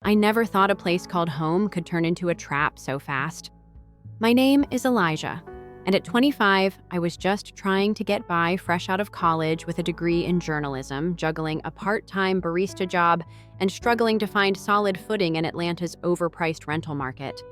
I never thought a place called home could turn into a trap so fast. My name is Elijah, and at 25, I was just trying to get by fresh out of college with a degree in journalism, juggling a part-time barista job and struggling to find solid footing in Atlanta's overpriced rental market.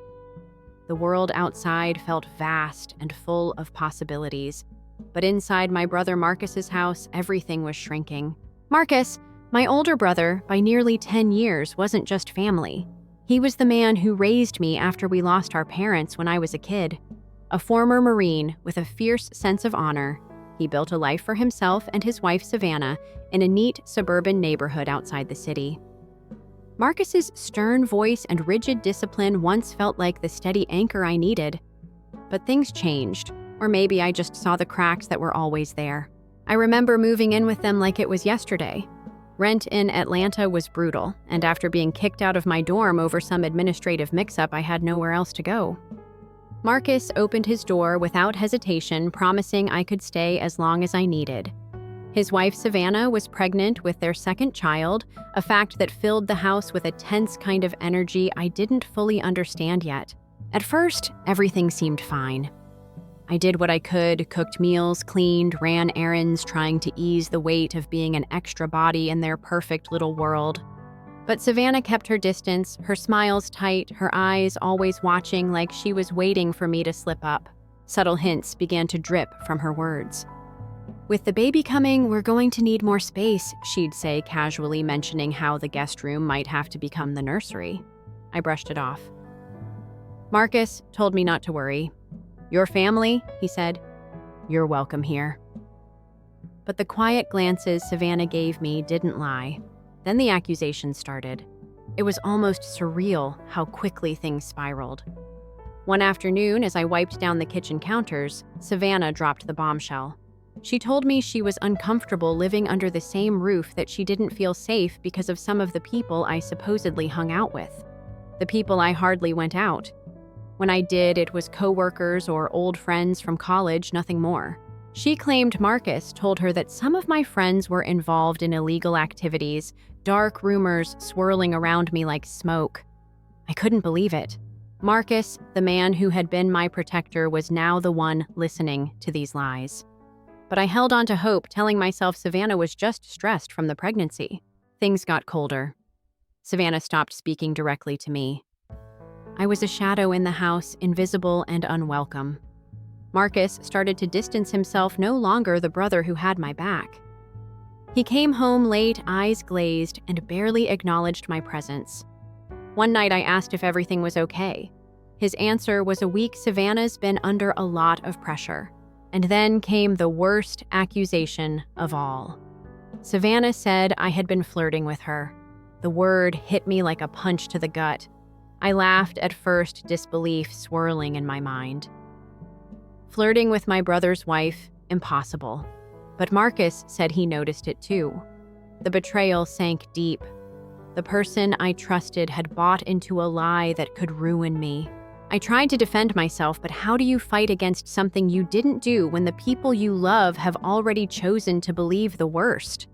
The world outside felt vast and full of possibilities, but inside my brother Marcus's house, everything was shrinking. Marcus, my older brother by nearly 10 years, wasn't just family. He was the man who raised me after we lost our parents when I was a kid. A former Marine with a fierce sense of honor, he built a life for himself and his wife Savannah in a neat suburban neighborhood outside the city. Marcus's stern voice and rigid discipline once felt like the steady anchor I needed. But things changed, or maybe I just saw the cracks that were always there. I remember moving in with them like it was yesterday. Rent in Atlanta was brutal, and after being kicked out of my dorm over some administrative mix-up, I had nowhere else to go. Marcus opened his door without hesitation, promising I could stay as long as I needed. His wife Savannah was pregnant with their second child, a fact that filled the house with a tense kind of energy I didn't fully understand yet. At first, everything seemed fine. I did what I could, cooked meals, cleaned, ran errands, trying to ease the weight of being an extra body in their perfect little world. But Savannah kept her distance, her smiles tight, her eyes always watching like she was waiting for me to slip up. Subtle hints began to drip from her words. "With the baby coming, we're going to need more space," she'd say, casually mentioning how the guest room might have to become the nursery. I brushed it off. Marcus told me not to worry. "Your family," he said, "you're welcome here." But the quiet glances Savannah gave me didn't lie. Then the accusations started. It was almost surreal how quickly things spiraled. One afternoon, as I wiped down the kitchen counters, Savannah dropped the bombshell. She told me she was uncomfortable living under the same roof, that she didn't feel safe because of some of the people I supposedly hung out with. The people I hardly went out. When I did, it was coworkers or old friends from college, nothing more. She claimed Marcus told her that some of my friends were involved in illegal activities, dark rumors swirling around me like smoke. I couldn't believe it. Marcus, the man who had been my protector, was now the one listening to these lies. But I held on to hope, telling myself Savannah was just stressed from the pregnancy. Things got colder. Savannah stopped speaking directly to me. I was a shadow in the house, invisible and unwelcome. Marcus started to distance himself, no longer the brother who had my back. He came home late, eyes glazed, and barely acknowledged my presence. One night I asked if everything was okay. His answer was a week Savannah's been under a lot of pressure. And then came the worst accusation of all. Savannah said I had been flirting with her. The word hit me like a punch to the gut. I laughed at first, disbelief swirling in my mind. Flirting with my brother's wife? Impossible. But Marcus said he noticed it too. The betrayal sank deep. The person I trusted had bought into a lie that could ruin me. I tried to defend myself, but how do you fight against something you didn't do when the people you love have already chosen to believe the worst?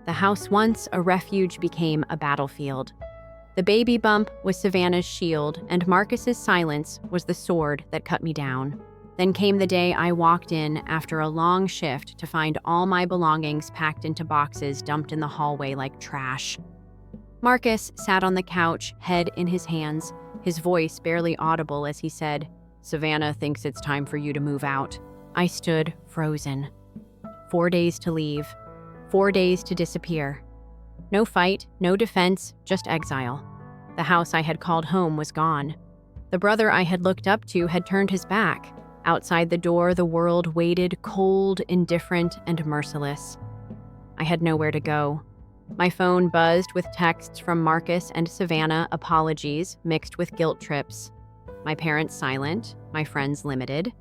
The house, once a refuge, became a battlefield. The baby bump was Savannah's shield, and Marcus's silence was the sword that cut me down. Then came the day I walked in after a long shift to find all my belongings packed into boxes dumped in the hallway like trash. Marcus sat on the couch, head in his hands, his voice barely audible as he said, "Savannah thinks it's time for you to move out." I stood frozen. 4 days to leave. 4 days to disappear. No fight, no defense, just exile. The house I had called home was gone. The brother I had looked up to had turned his back. Outside the door, the world waited, cold, indifferent, and merciless. I had nowhere to go. My phone buzzed with texts from Marcus and Savannah, apologies mixed with guilt trips. My parents silent, my friends limited.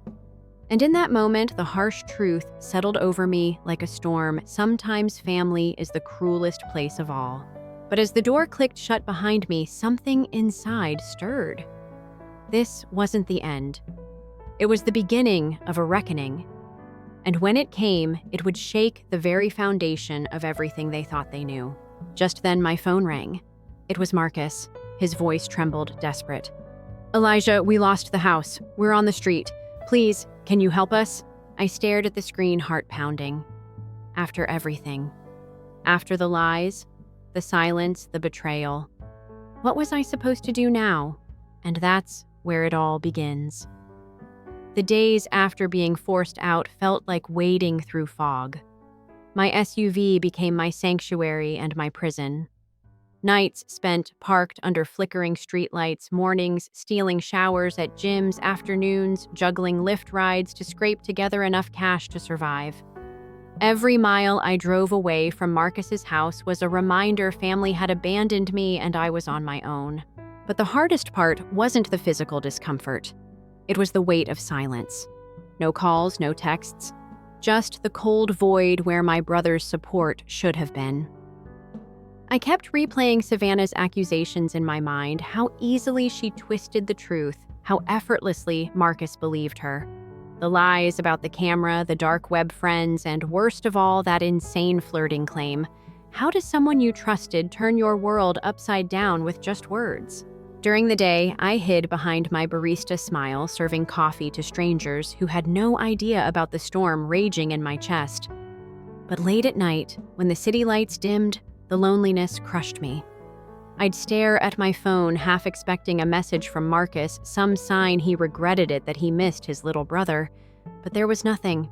And in that moment, the harsh truth settled over me like a storm. Sometimes family is the cruelest place of all. But as the door clicked shut behind me, something inside stirred. This wasn't the end. It was the beginning of a reckoning. And when it came, it would shake the very foundation of everything they thought they knew. Just then, my phone rang. It was Marcus. His voice trembled, desperate. "Elijah, we lost the house. We're on the street. Please, can you help us?" I stared at the screen, heart pounding. After everything. After the lies, the silence, the betrayal. What was I supposed to do now? And that's where it all begins. The days after being forced out felt like wading through fog. My SUV became my sanctuary and my prison. Nights spent parked under flickering streetlights, mornings stealing showers at gyms, afternoons juggling Lyft rides to scrape together enough cash to survive. Every mile I drove away from Marcus's house was a reminder family had abandoned me and I was on my own. But the hardest part wasn't the physical discomfort. It was the weight of silence. No calls, no texts. Just the cold void where my brother's support should have been. I kept replaying Savannah's accusations in my mind, how easily she twisted the truth, how effortlessly Marcus believed her. The lies about the camera, the dark web friends, and worst of all, that insane flirting claim. How does someone you trusted turn your world upside down with just words? During the day, I hid behind my barista smile, serving coffee to strangers who had no idea about the storm raging in my chest. But late at night, when the city lights dimmed, the loneliness crushed me. I'd stare at my phone, half expecting a message from Marcus, some sign he regretted it that he missed his little brother. But there was nothing.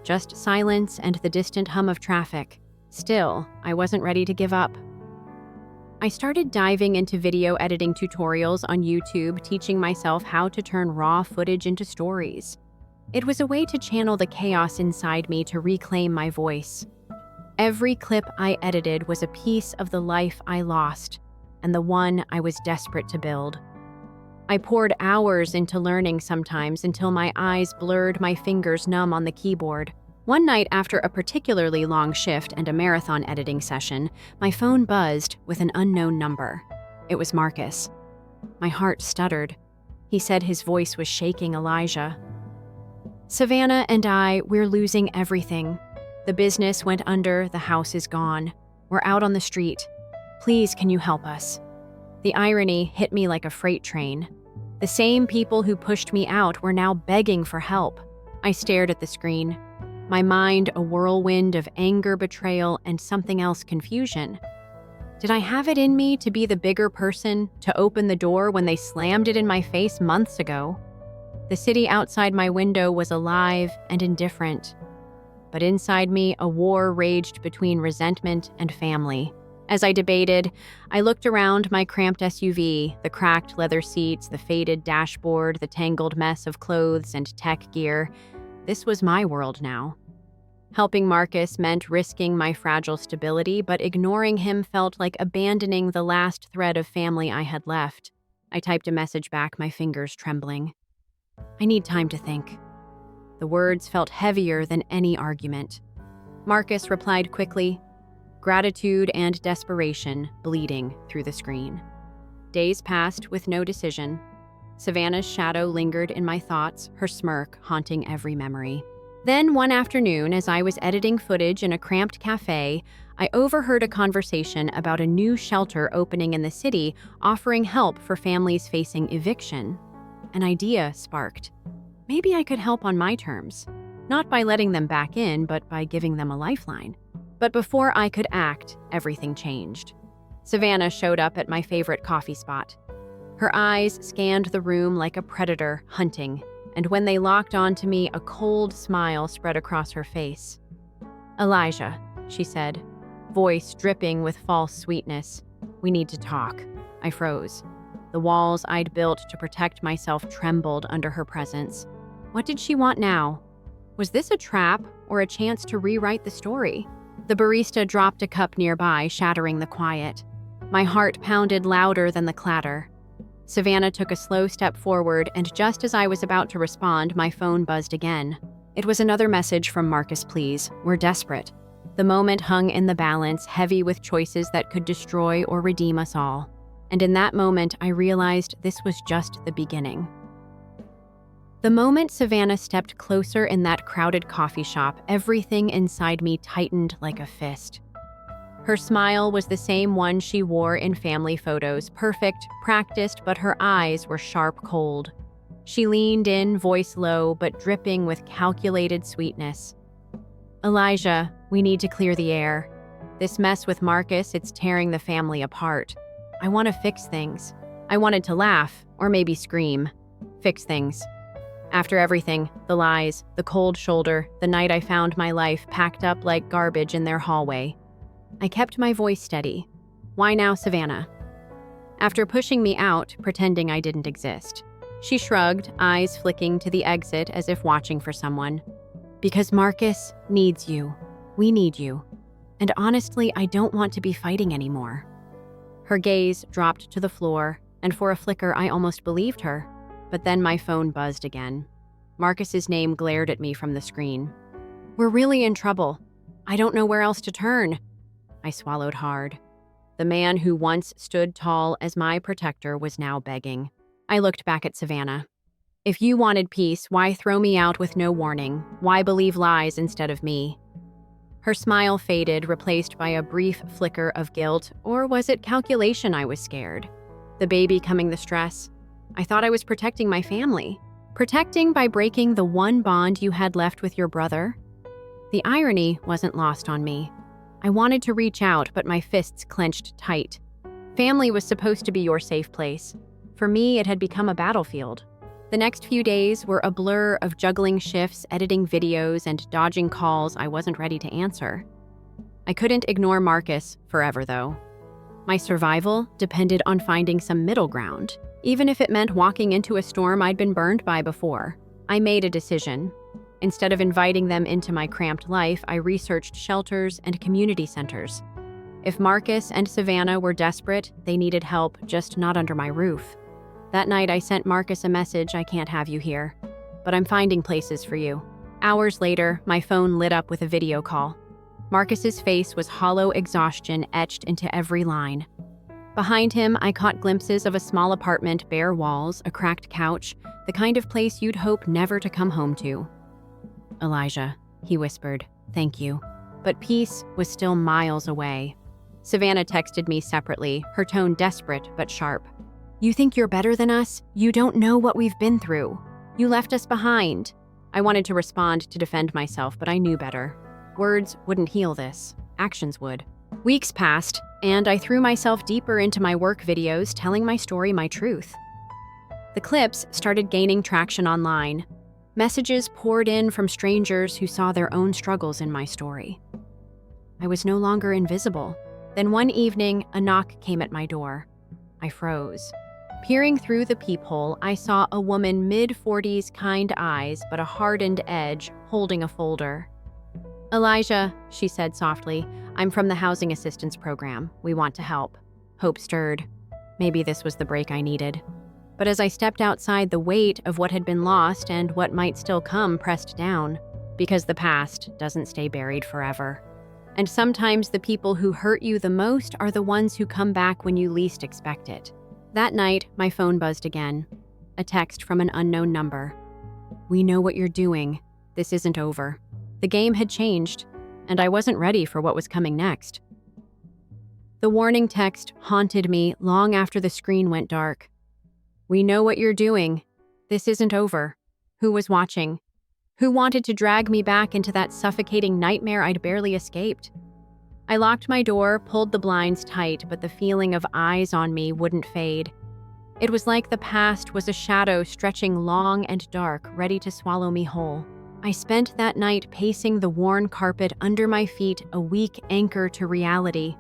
Just silence and the distant hum of traffic. Still, I wasn't ready to give up. I started diving into video editing tutorials on YouTube, teaching myself how to turn raw footage into stories. It was a way to channel the chaos inside me to reclaim my voice. Every clip I edited was a piece of the life I lost, and the one I was desperate to build. I poured hours into learning sometimes until my eyes blurred, my fingers numb on the keyboard. One night after a particularly long shift and a marathon editing session, my phone buzzed with an unknown number. It was Marcus. My heart stuttered. He said his voice was shaking. "Elijah. Savannah and we're losing everything. The business went under, the house is gone. We're out on the street. Please, can you help us?" The irony hit me like a freight train. The same people who pushed me out were now begging for help. I stared at the screen. My mind a whirlwind of anger, betrayal, and something else, confusion. Did I have it in me to be the bigger person, to open the door when they slammed it in my face months ago? The city outside my window was alive and indifferent. But inside me, a war raged between resentment and family. As I debated, I looked around my cramped SUV, the cracked leather seats, the faded dashboard, the tangled mess of clothes and tech gear. This was my world now. Helping Marcus meant risking my fragile stability, but ignoring him felt like abandoning the last thread of family I had left. I typed a message back, my fingers trembling. "I need time to think." The words felt heavier than any argument. Marcus replied quickly, gratitude and desperation bleeding through the screen. Days passed with no decision. Savannah's shadow lingered in my thoughts, her smirk haunting every memory. Then one afternoon, as I was editing footage in a cramped cafe, I overheard a conversation about a new shelter opening in the city offering help for families facing eviction. An idea sparked. Maybe I could help on my terms, not by letting them back in, but by giving them a lifeline. But before I could act, everything changed. Savannah showed up at my favorite coffee spot. Her eyes scanned the room like a predator hunting, and when they locked onto me, a cold smile spread across her face. "Elijah," she said, voice dripping with false sweetness. "We need to talk." I froze. The walls I'd built to protect myself trembled under her presence. What did she want now? Was this a trap or a chance to rewrite the story? The barista dropped a cup nearby, shattering the quiet. My heart pounded louder than the clatter. Savannah took a slow step forward, and just as I was about to respond, my phone buzzed again. It was another message from Marcus. "Please, we're desperate." The moment hung in the balance, heavy with choices that could destroy or redeem us all. And in that moment, I realized this was just the beginning. The moment Savannah stepped closer in that crowded coffee shop, everything inside me tightened like a fist. Her smile was the same one she wore in family photos, perfect, practiced, but her eyes were sharp cold. She leaned in, voice low, but dripping with calculated sweetness. "Elijah, we need to clear the air. This mess with Marcus, it's tearing the family apart. I want to fix things." I wanted to laugh, or maybe scream. Fix things. After everything, the lies, the cold shoulder, the night I found my life packed up like garbage in their hallway, I kept my voice steady. "Why now, Savannah?" After pushing me out, pretending I didn't exist, she shrugged, eyes flicking to the exit as if watching for someone. "Because Marcus needs you. We need you. And honestly, I don't want to be fighting anymore." Her gaze dropped to the floor, and for a flicker I almost believed her. But then my phone buzzed again. Marcus's name glared at me from the screen. "We're really in trouble. I don't know where else to turn." I swallowed hard. The man who once stood tall as my protector was now begging. I looked back at Savannah. "If you wanted peace, why throw me out with no warning? Why believe lies instead of me?" Her smile faded, replaced by a brief flicker of guilt, or was it calculation? I was scared. The baby coming, the stress. I thought I was protecting my family. Protecting by breaking the one bond you had left with your brother? The irony wasn't lost on me. I wanted to reach out, but my fists clenched tight. Family was supposed to be your safe place. For me, it had become a battlefield. The next few days were a blur of juggling shifts, editing videos, and dodging calls I wasn't ready to answer. I couldn't ignore Marcus forever, though. My survival depended on finding some middle ground, even if it meant walking into a storm I'd been burned by before. I made a decision. Instead of inviting them into my cramped life, I researched shelters and community centers. If Marcus and Savannah were desperate, they needed help, just not under my roof. That night, I sent Marcus a message: "I can't have you here, but I'm finding places for you." Hours later, my phone lit up with a video call. Marcus's face was hollow exhaustion etched into every line. Behind him, I caught glimpses of a small apartment, bare walls, a cracked couch, the kind of place you'd hope never to come home to. "Elijah," he whispered, "thank you." But peace was still miles away. Savannah texted me separately, her tone desperate but sharp. "You think you're better than us? You don't know what we've been through. You left us behind." I wanted to respond to defend myself, but I knew better. Words wouldn't heal this. Actions would. Weeks passed, and I threw myself deeper into my work videos, telling my story, my truth. The clips started gaining traction online. Messages poured in from strangers who saw their own struggles in my story. I was no longer invisible. Then one evening, a knock came at my door. I froze. Peering through the peephole, I saw a woman mid-40s, kind eyes, but a hardened edge, holding a folder. "Elijah," she said softly, "I'm from the Housing Assistance Program. We want to help." Hope stirred. Maybe this was the break I needed. But as I stepped outside, the weight of what had been lost and what might still come pressed down, because the past doesn't stay buried forever. And sometimes the people who hurt you the most are the ones who come back when you least expect it. That night, my phone buzzed again. A text from an unknown number. "We know what you're doing. This isn't over." The game had changed, and I wasn't ready for what was coming next. The warning text haunted me long after the screen went dark. "We know what you're doing. This isn't over." Who was watching? Who wanted to drag me back into that suffocating nightmare I'd barely escaped? I locked my door, pulled the blinds tight, but the feeling of eyes on me wouldn't fade. It was like the past was a shadow stretching long and dark, ready to swallow me whole. I spent that night pacing the worn carpet under my feet, a weak anchor to reality.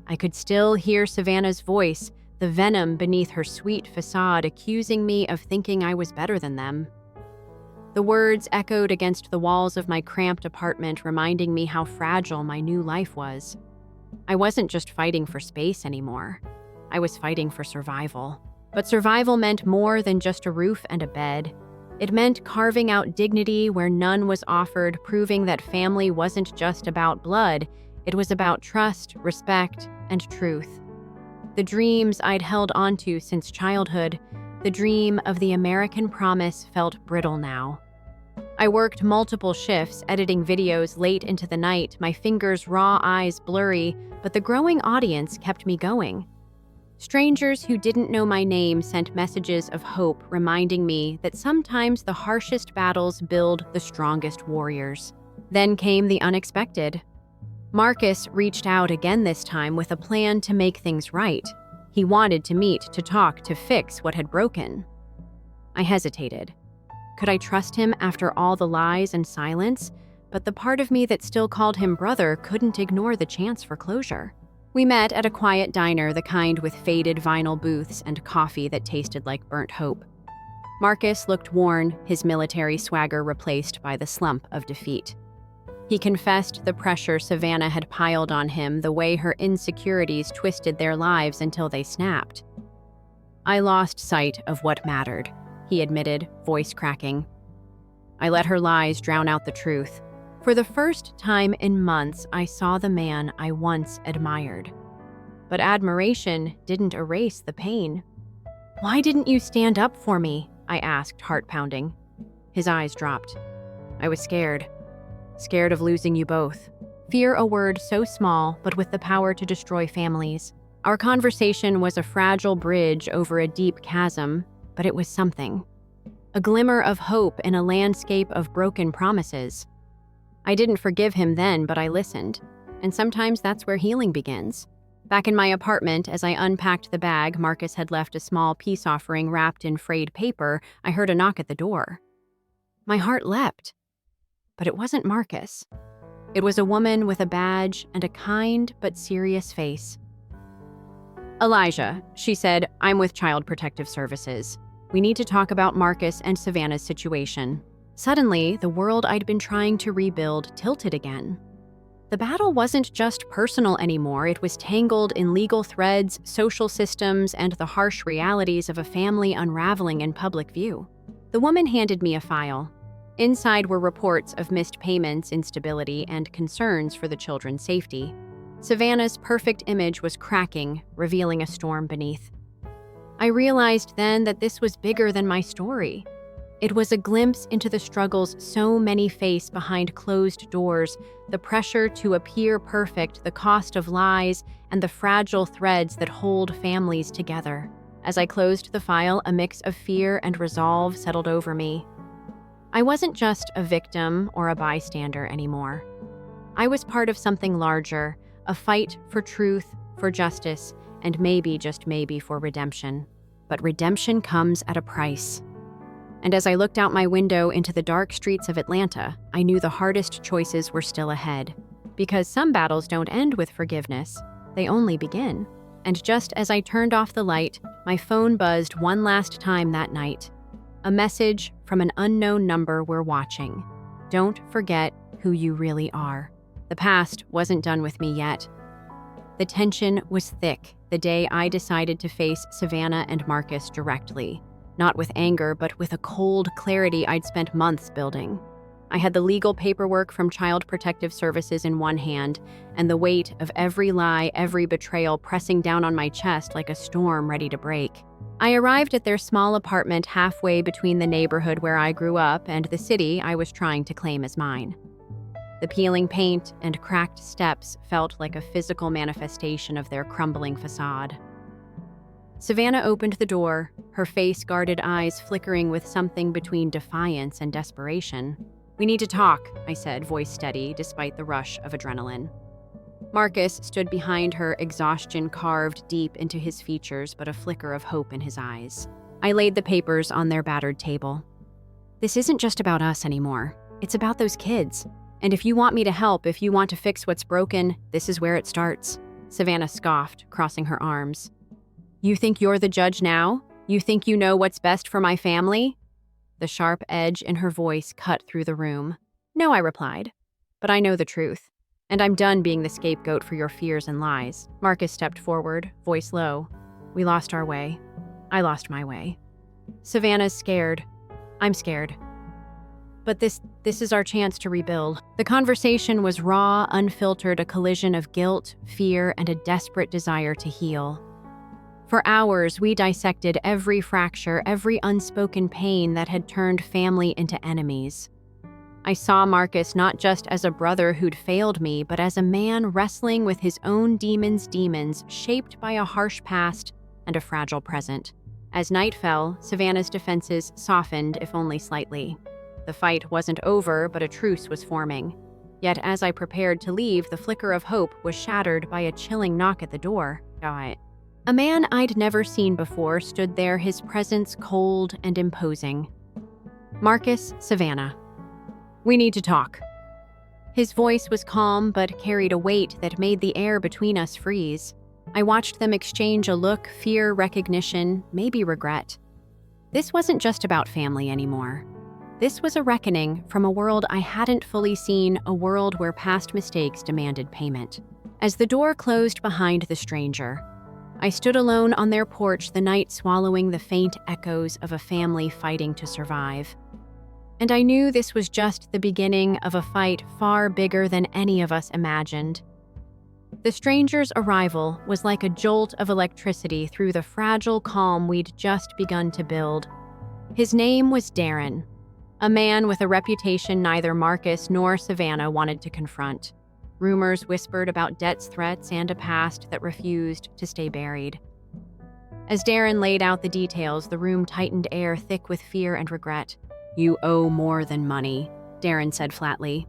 I could still hear Savannah's voice, the venom beneath her sweet facade, accusing me of thinking I was better than them. The words echoed against the walls of my cramped apartment, reminding me how fragile my new life was. I wasn't just fighting for space anymore. I was fighting for survival. But survival meant more than just a roof and a bed. It meant carving out dignity where none was offered, proving that family wasn't just about blood, it was about trust, respect, and truth. The dreams I'd held onto since childhood, the dream of the American promise, felt brittle now. I worked multiple shifts, editing videos late into the night, my fingers raw, eyes blurry, but the growing audience kept me going. Strangers who didn't know my name sent messages of hope, reminding me that sometimes the harshest battles build the strongest warriors. Then came the unexpected. Marcus reached out again this time with a plan to make things right. He wanted to meet, to talk, to fix what had broken. I hesitated. Could I trust him after all the lies and silence? But the part of me that still called him brother couldn't ignore the chance for closure. We met at a quiet diner, the kind with faded vinyl booths and coffee that tasted like burnt hope. Marcus looked worn, his military swagger replaced by the slump of defeat. He confessed the pressure Savannah had piled on him, the way her insecurities twisted their lives until they snapped. I lost sight of what mattered, he admitted, voice cracking. I let her lies drown out the truth. For the first time in months, I saw the man I once admired. But admiration didn't erase the pain. "Why didn't you stand up for me?" I asked, heart pounding. His eyes dropped. "I was scared. Scared of losing you both." Fear, a word so small, but with the power to destroy families. Our conversation was a fragile bridge over a deep chasm, but it was something. A glimmer of hope in a landscape of broken promises. I didn't forgive him then, but I listened. And sometimes that's where healing begins. Back in my apartment, as I unpacked the bag Marcus had left a small peace offering wrapped in frayed paper, I heard a knock at the door. My heart leapt. But it wasn't Marcus. It was a woman with a badge and a kind but serious face. "Elijah," she said, "I'm with Child Protective Services. We need to talk about Marcus and Savannah's situation." Suddenly, the world I'd been trying to rebuild tilted again. The battle wasn't just personal anymore, it was tangled in legal threads, social systems, and the harsh realities of a family unraveling in public view. The woman handed me a file. Inside were reports of missed payments, instability, and concerns for the children's safety. Savannah's perfect image was cracking, revealing a storm beneath. I realized then that this was bigger than my story. It was a glimpse into the struggles so many face behind closed doors, the pressure to appear perfect, the cost of lies, and the fragile threads that hold families together. As I closed the file, a mix of fear and resolve settled over me. I wasn't just a victim or a bystander anymore. I was part of something larger, a fight for truth, for justice, and maybe, just maybe, for redemption. But redemption comes at a price. And as I looked out my window into the dark streets of Atlanta, I knew the hardest choices were still ahead. Because some battles don't end with forgiveness, they only begin. And just as I turned off the light, my phone buzzed one last time that night. A message from an unknown number: "We're watching. Don't forget who you really are." The past wasn't done with me yet. The tension was thick the day I decided to face Savannah and Marcus directly. Not with anger, but with a cold clarity I'd spent months building. I had the legal paperwork from Child Protective Services in one hand, and the weight of every lie, every betrayal pressing down on my chest like a storm ready to break. I arrived at their small apartment halfway between the neighborhood where I grew up and the city I was trying to claim as mine. The peeling paint and cracked steps felt like a physical manifestation of their crumbling facade. Savannah opened the door, her face-guarded eyes flickering with something between defiance and desperation. "We need to talk," I said, voice steady despite the rush of adrenaline. Marcus stood behind her, exhaustion carved deep into his features, but a flicker of hope in his eyes. I laid the papers on their battered table. "This isn't just about us anymore. It's about those kids. And if you want me to help, if you want to fix what's broken, this is where it starts." Savannah scoffed, crossing her arms. "You think you're the judge now? You think you know what's best for my family?" The sharp edge in her voice cut through the room. "No," I replied. "But I know the truth. And I'm done being the scapegoat for your fears and lies." Marcus stepped forward, voice low. "We lost our way. I lost my way. Savannah's scared. I'm scared. But this is our chance to rebuild." The conversation was raw, unfiltered, a collision of guilt, fear, and a desperate desire to heal. For hours, we dissected every fracture, every unspoken pain that had turned family into enemies. I saw Marcus not just as a brother who'd failed me, but as a man wrestling with his own demons shaped by a harsh past and a fragile present. As night fell, Savannah's defenses softened, if only slightly. The fight wasn't over, but a truce was forming. Yet as I prepared to leave, the flicker of hope was shattered by a chilling knock at the door. A man I'd never seen before stood there, his presence cold and imposing. "Marcus, Savannah. We need to talk." His voice was calm but carried a weight that made the air between us freeze. I watched them exchange a look, fear, recognition, maybe regret. This wasn't just about family anymore. This was a reckoning from a world I hadn't fully seen, a world where past mistakes demanded payment. As the door closed behind the stranger, I stood alone on their porch, the night swallowing the faint echoes of a family fighting to survive. And I knew this was just the beginning of a fight far bigger than any of us imagined. The stranger's arrival was like a jolt of electricity through the fragile calm we'd just begun to build. His name was Darren, a man with a reputation neither Marcus nor Savannah wanted to confront. Rumors whispered about debts, threats, and a past that refused to stay buried. As Darren laid out the details, the room tightened, air thick with fear and regret. "You owe more than money," Darren said flatly.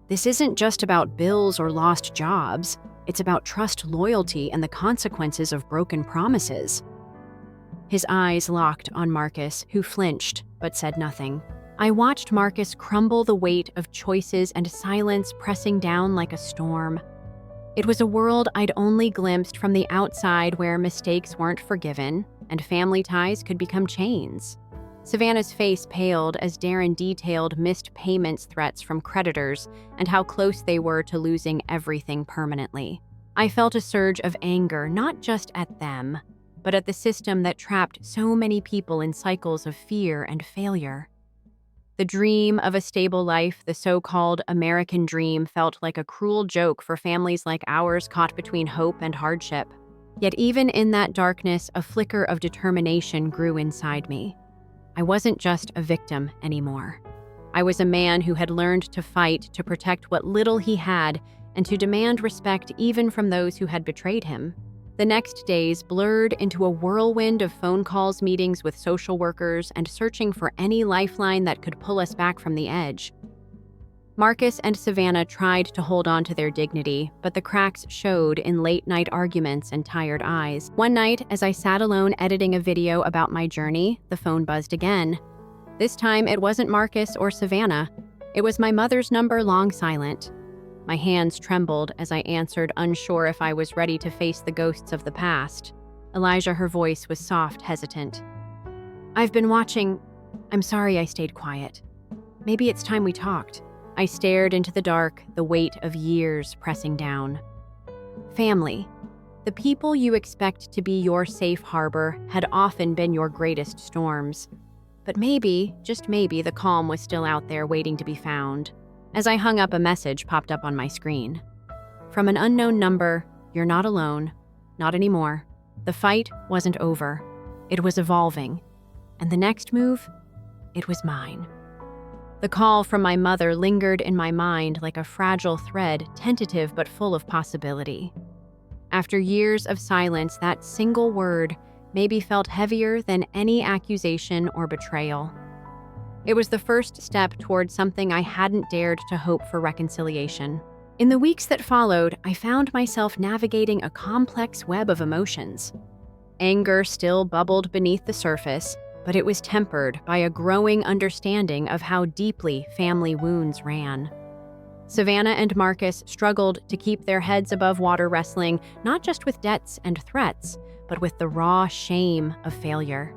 "This isn't just about bills or lost jobs. It's about trust, loyalty, and the consequences of broken promises." His eyes locked on Marcus, who flinched but said nothing. I watched Marcus crumble, the weight of choices and silence pressing down like a storm. It was a world I'd only glimpsed from the outside, where mistakes weren't forgiven and family ties could become chains. Savannah's face paled as Darren detailed missed payments, threats from creditors, and how close they were to losing everything permanently. I felt a surge of anger, not just at them, but at the system that trapped so many people in cycles of fear and failure. The dream of a stable life, the so-called American dream, felt like a cruel joke for families like ours caught between hope and hardship. Yet even in that darkness, a flicker of determination grew inside me. I wasn't just a victim anymore. I was a man who had learned to fight, to protect what little he had, and to demand respect even from those who had betrayed him. The next days blurred into a whirlwind of phone calls, meetings with social workers, and searching for any lifeline that could pull us back from the edge. Marcus and Savannah tried to hold on to their dignity, but the cracks showed in late-night arguments and tired eyes. One night, as I sat alone editing a video about my journey, the phone buzzed again. This time, it wasn't Marcus or Savannah. It was my mother's number, long silent. My hands trembled as I answered, unsure if I was ready to face the ghosts of the past. Elijah, her voice was soft, hesitant. "I've been watching. I'm sorry I stayed quiet. Maybe it's time we talked." I stared into the dark, the weight of years pressing down. Family. The people you expect to be your safe harbor had often been your greatest storms. But maybe, just maybe, the calm was still out there waiting to be found. As I hung up, a message popped up on my screen. From an unknown number, "You're not alone. Not anymore." The fight wasn't over. It was evolving. And the next move? It was mine. The call from my mother lingered in my mind like a fragile thread, tentative but full of possibility. After years of silence, that single word maybe felt heavier than any accusation or betrayal. It was the first step toward something I hadn't dared to hope for: reconciliation. In the weeks that followed, I found myself navigating a complex web of emotions. Anger still bubbled beneath the surface, but it was tempered by a growing understanding of how deeply family wounds ran. Savannah and Marcus struggled to keep their heads above water, wrestling not just with debts and threats, but with the raw shame of failure.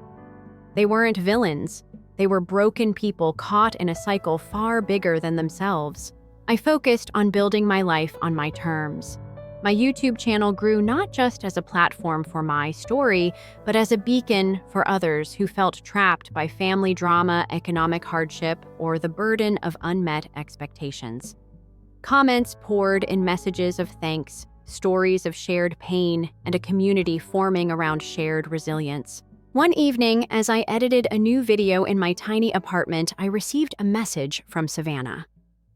They weren't villains. They were broken people caught in a cycle far bigger than themselves. I focused on building my life on my terms. My YouTube channel grew not just as a platform for my story, but as a beacon for others who felt trapped by family drama, economic hardship, or the burden of unmet expectations. Comments poured in, messages of thanks, stories of shared pain, and a community forming around shared resilience. One evening, as I edited a new video in my tiny apartment, I received a message from Savannah.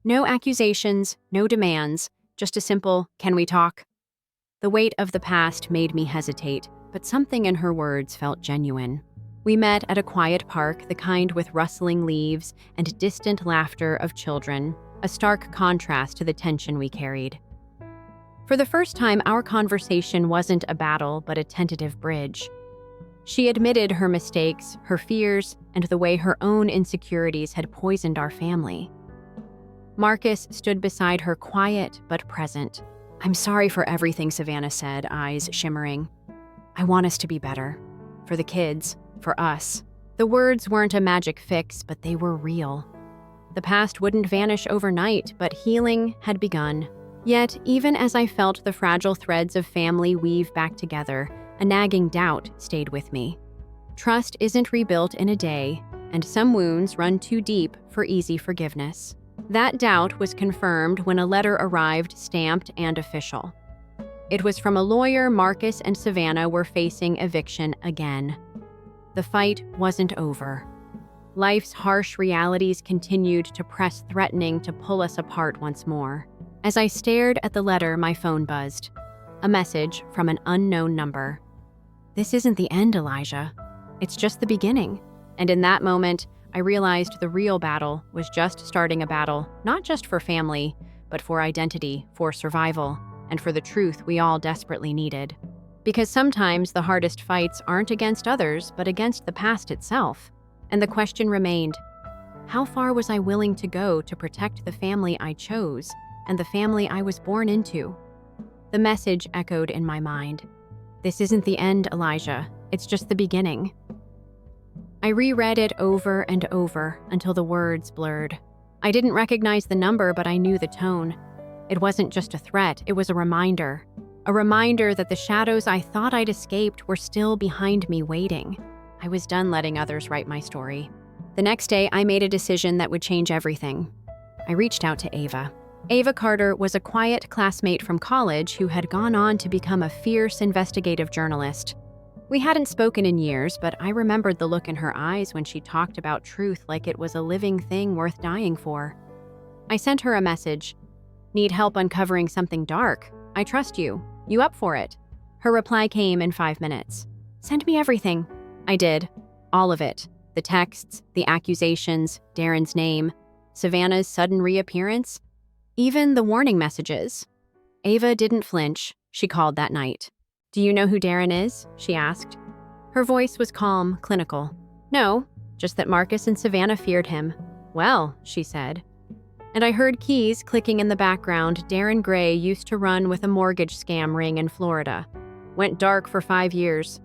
No accusations, no demands, just a simple, "Can we talk?" The weight of the past made me hesitate, but something in her words felt genuine. We met at a quiet park, the kind with rustling leaves and distant laughter of children, a stark contrast to the tension we carried. For the first time, our conversation wasn't a battle, but a tentative bridge. She admitted her mistakes, her fears, and the way her own insecurities had poisoned our family. Marcus stood beside her, quiet but present. "I'm sorry for everything," Savannah said, eyes shimmering. "I want us to be better. For the kids, for us." The words weren't a magic fix, but they were real. The past wouldn't vanish overnight, but healing had begun. Yet, even as I felt the fragile threads of family weave back together, a nagging doubt stayed with me. Trust isn't rebuilt in a day, and some wounds run too deep for easy forgiveness. That doubt was confirmed when a letter arrived, stamped and official. It was from a lawyer. Marcus and Savannah were facing eviction again. The fight wasn't over. Life's harsh realities continued to press, threatening to pull us apart once more. As I stared at the letter, my phone buzzed. A message from an unknown number. "This isn't the end, Elijah. It's just the beginning." And in that moment, I realized the real battle was just starting, a battle not just for family, but for identity, for survival, and for the truth we all desperately needed. Because sometimes the hardest fights aren't against others, but against the past itself. And the question remained, how far was I willing to go to protect the family I chose and the family I was born into? The message echoed in my mind. "This isn't the end, Elijah. It's just the beginning." I reread it over and over until the words blurred. I didn't recognize the number, but I knew the tone. It wasn't just a threat, it was a reminder. A reminder that the shadows I thought I'd escaped were still behind me, waiting. I was done letting others write my story. The next day, I made a decision that would change everything. I reached out to Ava. Ava Carter was a quiet classmate from college who had gone on to become a fierce investigative journalist. We hadn't spoken in years, but I remembered the look in her eyes when she talked about truth like it was a living thing worth dying for. I sent her a message. "Need help uncovering something dark? I trust you. You up for it?" Her reply came in 5 minutes. "Send me everything." I did. All of it. The texts, the accusations, Darren's name, Savannah's sudden reappearance, even the warning messages. Ava didn't flinch. She called that night. "Do you know who Darren is?" she asked. Her voice was calm, clinical. "No, just that Marcus and Savannah feared him." "Well," she said. And I heard keys clicking in the background. Darren Gray used to run with a mortgage scam ring in Florida. Went dark for 5 years.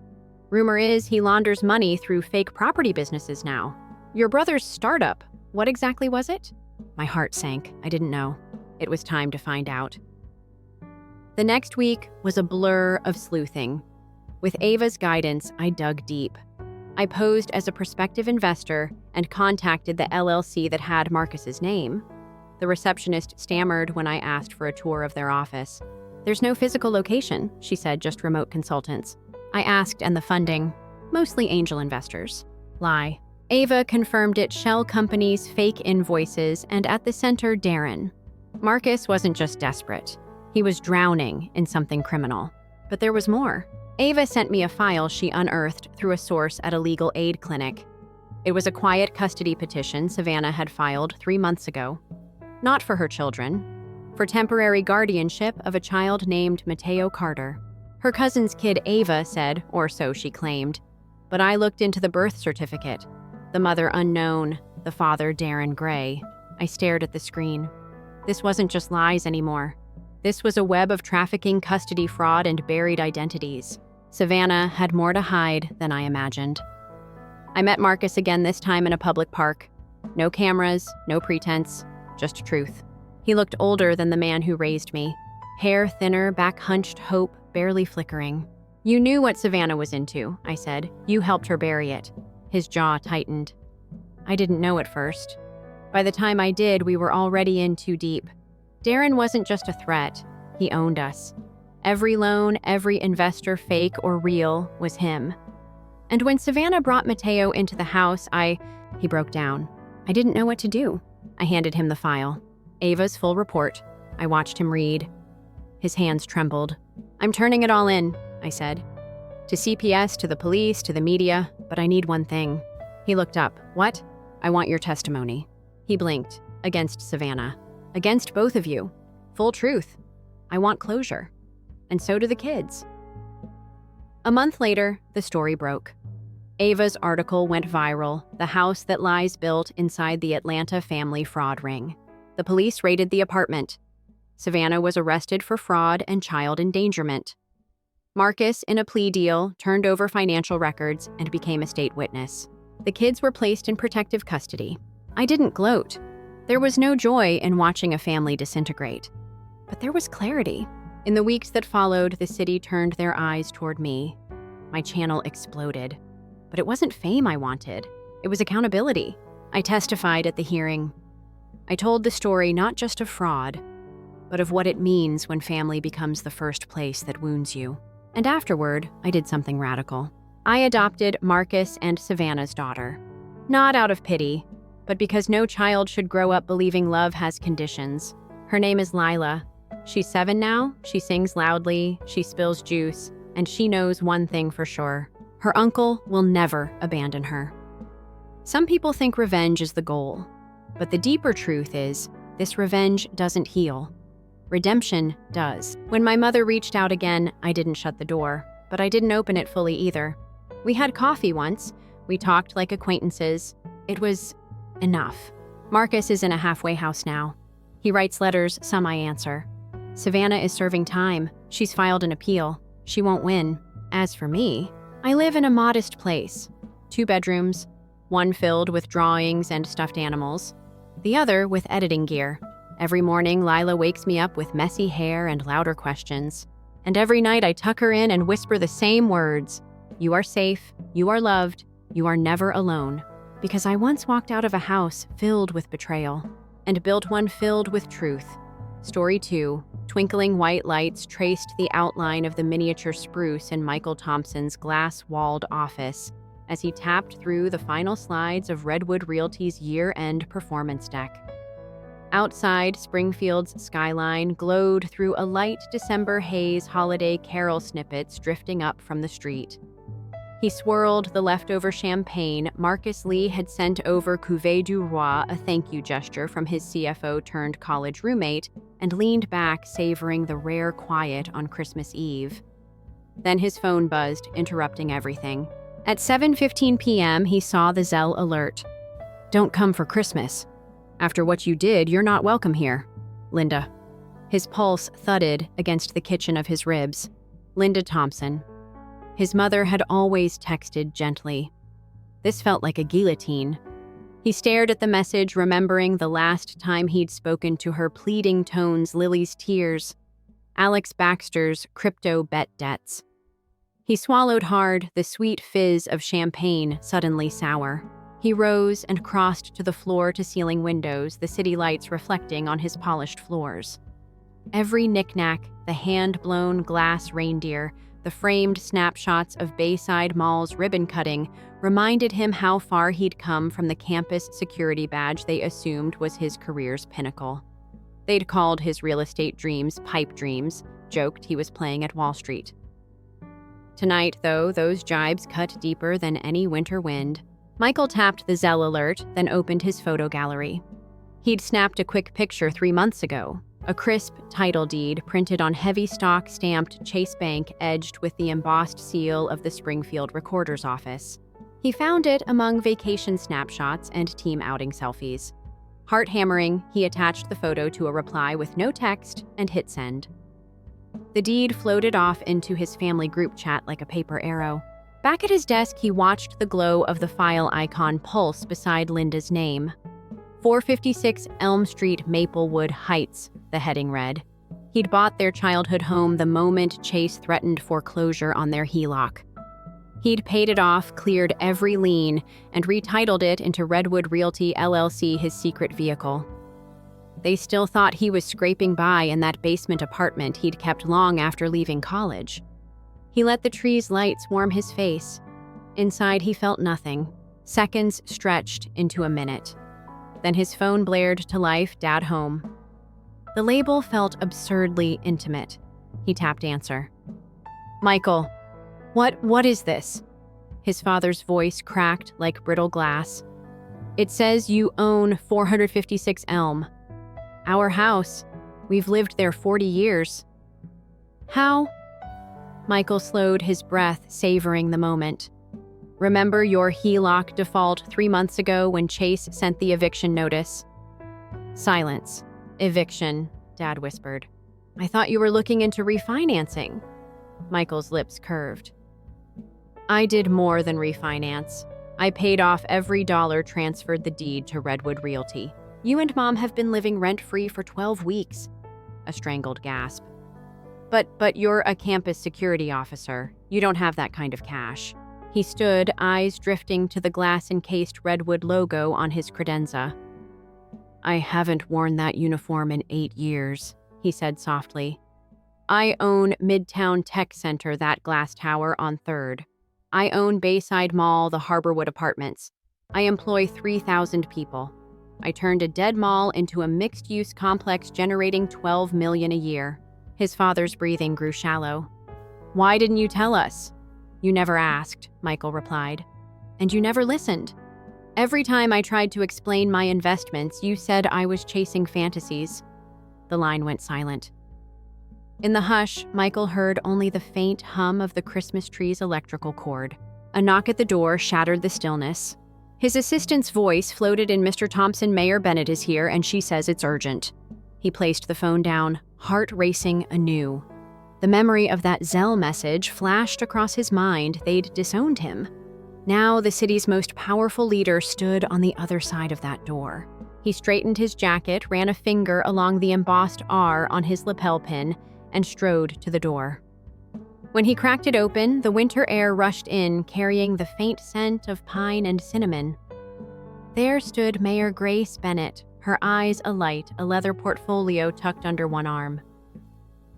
Rumor is he launders money through fake property businesses now. Your brother's startup, what exactly was it? My heart sank. I didn't know. It was time to find out. The next week was a blur of sleuthing. With Ava's guidance, I dug deep. I posed as a prospective investor and contacted the LLC that had Marcus's name. The receptionist stammered when I asked for a tour of their office. "There's no physical location," she said, "just remote consultants." I asked, "And the funding?" "Mostly angel investors." Lie. Ava confirmed it, shell companies, fake invoices, and at the center, Darren. Marcus wasn't just desperate. He was drowning in something criminal. But there was more. Ava sent me a file she unearthed through a source at a legal aid clinic. It was a quiet custody petition Savannah had filed 3 months ago. Not for her children, for temporary guardianship of a child named Mateo Carter. Her cousin's kid, Ava, said, or so she claimed. But I looked into the birth certificate. The mother unknown, the father Darren Gray. I stared at the screen. This wasn't just lies anymore. This was a web of trafficking, custody fraud, and buried identities. Savannah had more to hide than I imagined. I met Marcus again, this time in a public park. No cameras, no pretense, just truth. He looked older than the man who raised me. Hair thinner, back hunched, hope barely flickering. "You knew what Savannah was into," I said. "You helped her bury it." His jaw tightened. I didn't know at first. By the time I did, we were already in too deep. Darren wasn't just a threat. He owned us. Every loan, every investor, fake or real, was him. And when Savannah brought Mateo into the house, he broke down. I didn't know what to do. I handed him the file. Ava's full report. I watched him read. His hands trembled. I'm turning it all in, I said. To CPS, to the police, to the media, but I need one thing. He looked up. What? I want your testimony. He blinked. Against Savannah. Against both of you. Full truth. I want closure. And so do the kids. A month later, the story broke. Ava's article went viral, the house that lies built inside the Atlanta family fraud ring. The police raided the apartment. Savannah was arrested for fraud and child endangerment. Marcus, in a plea deal, turned over financial records and became a state witness. The kids were placed in protective custody. I didn't gloat. There was no joy in watching a family disintegrate. But there was clarity. In the weeks that followed, the city turned their eyes toward me. My channel exploded. But it wasn't fame I wanted. It was accountability. I testified at the hearing. I told the story not just of fraud, but of what it means when family becomes the first place that wounds you. And afterward, I did something radical. I adopted Marcus and Savannah's daughter. Not out of pity, but because no child should grow up believing love has conditions. Her name is Lila. She's 7 now, she sings loudly, she spills juice, and she knows one thing for sure. Her uncle will never abandon her. Some people think revenge is the goal, but the deeper truth is, this revenge doesn't heal. Redemption does. When my mother reached out again, I didn't shut the door, but I didn't open it fully either. We had coffee once. We talked like acquaintances. It was enough. Marcus is in a halfway house now. He writes letters, some I answer. Savannah is serving time. She's filed an appeal. She won't win. As for me, I live in a modest place. 2 bedrooms, one filled with drawings and stuffed animals, the other with editing gear. Every morning, Lila wakes me up with messy hair and louder questions. And every night I tuck her in and whisper the same words. You are safe, you are loved, you are never alone. Because I once walked out of a house filled with betrayal and built one filled with truth. Story 2. Twinkling white lights traced the outline of the miniature spruce in Michael Thompson's glass-walled office as he tapped through the final slides of Redwood Realty's year-end performance deck. Outside, Springfield's skyline glowed through a light December haze, holiday carol snippets drifting up from the street. He swirled the leftover champagne Marcus Lee had sent over Cuvée du Roi, a thank you gesture from his CFO-turned-college roommate, and leaned back, savoring the rare quiet on Christmas Eve. Then his phone buzzed, interrupting everything. At 7:15 p.m., he saw the Zelle alert. Don't come for Christmas. After what you did, you're not welcome here. Linda. His pulse thudded against the kitchen of his ribs. Linda Thompson. His mother had always texted gently. This felt like a guillotine. He stared at the message, remembering the last time he'd spoken to her, pleading tones, Lily's tears, Alex Baxter's crypto bet debts. He swallowed hard, the sweet fizz of champagne suddenly sour. He rose and crossed to the floor-to-ceiling windows, the city lights reflecting on his polished floors. Every knick-knack, the hand-blown glass reindeer, the framed snapshots of Bayside Mall's ribbon cutting reminded him how far he'd come from the campus security badge they assumed was his career's pinnacle. They'd called his real estate dreams pipe dreams, joked he was playing at Wall Street. Tonight, though, those jibes cut deeper than any winter wind. Michael tapped the Zelle alert, then opened his photo gallery. He'd snapped a quick picture 3 months ago, a crisp title deed printed on heavy stock stamped Chase Bank edged with the embossed seal of the Springfield Recorder's Office. He found it among vacation snapshots and team outing selfies. Heart-hammering, he attached the photo to a reply with no text and hit send. The deed floated off into his family group chat like a paper arrow. Back at his desk, he watched the glow of the file icon pulse beside Linda's name. 456 Elm Street, Maplewood Heights, the heading read. He'd bought their childhood home the moment Chase threatened foreclosure on their HELOC. He'd paid it off, cleared every lien, and retitled it into Redwood Realty LLC, his secret vehicle. They still thought he was scraping by in that basement apartment he'd kept long after leaving college. He let the tree's lights warm his face. Inside, he felt nothing. Seconds stretched into a minute. Then his phone blared to life, "Dad home." The label felt absurdly intimate. He tapped answer. "Michael, what is this?" His father's voice cracked like brittle glass. "It says you own 456 Elm. Our house. We've lived there 40 years. How?" Michael slowed his breath, savoring the moment. "Remember your HELOC default 3 months ago when Chase sent the eviction notice?" Silence. "Eviction," Dad whispered. "I thought you were looking into refinancing." Michael's lips curved. "I did more than refinance. I paid off every dollar, transferred the deed to Redwood Realty. You and Mom have been living rent-free for 12 weeks. A strangled gasp. But you're a campus security officer. You don't have that kind of cash." He stood, eyes drifting to the glass-encased Redwood logo on his credenza. "I haven't worn that uniform in 8 years, he said softly. "I own Midtown Tech Center, that glass tower on 3rd. I own Bayside Mall, the Harborwood Apartments. I employ 3,000 people. I turned a dead mall into a mixed-use complex generating $12 million a year." His father's breathing grew shallow. "Why didn't you tell us?" "You never asked," Michael replied. "And you never listened. Every time I tried to explain my investments, you said I was chasing fantasies." The line went silent. In the hush, Michael heard only the faint hum of the Christmas tree's electrical cord. A knock at the door shattered the stillness. His assistant's voice floated in. "Mr. Thompson, Mayor Bennett is here, and she says it's urgent." He placed the phone down, heart racing anew. The memory of that Zelle message flashed across his mind. They'd disowned him. Now the city's most powerful leader stood on the other side of that door. He straightened his jacket, ran a finger along the embossed R on his lapel pin, and strode to the door. When he cracked it open, the winter air rushed in, carrying the faint scent of pine and cinnamon. There stood Mayor Grace Bennett, her eyes alight, a leather portfolio tucked under one arm.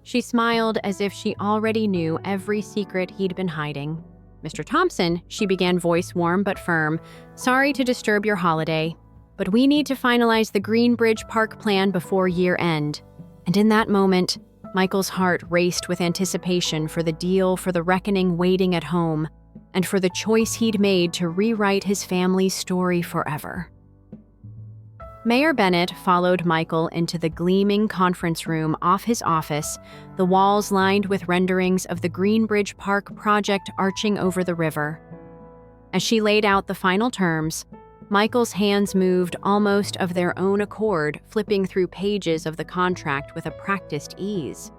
She smiled as if she already knew every secret he'd been hiding. "Mr. Thompson," she began, voice warm but firm, "sorry to disturb your holiday, but we need to finalize the Greenbridge Park plan before year end." And in that moment, Michael's heart raced with anticipation for the deal, for the reckoning waiting at home, and for the choice he'd made to rewrite his family's story forever. Mayor Bennett followed Michael into the gleaming conference room off his office, the walls lined with renderings of the Greenbridge Park project arching over the river. As she laid out the final terms, Michael's hands moved almost of their own accord, flipping through pages of the contract with a practiced ease.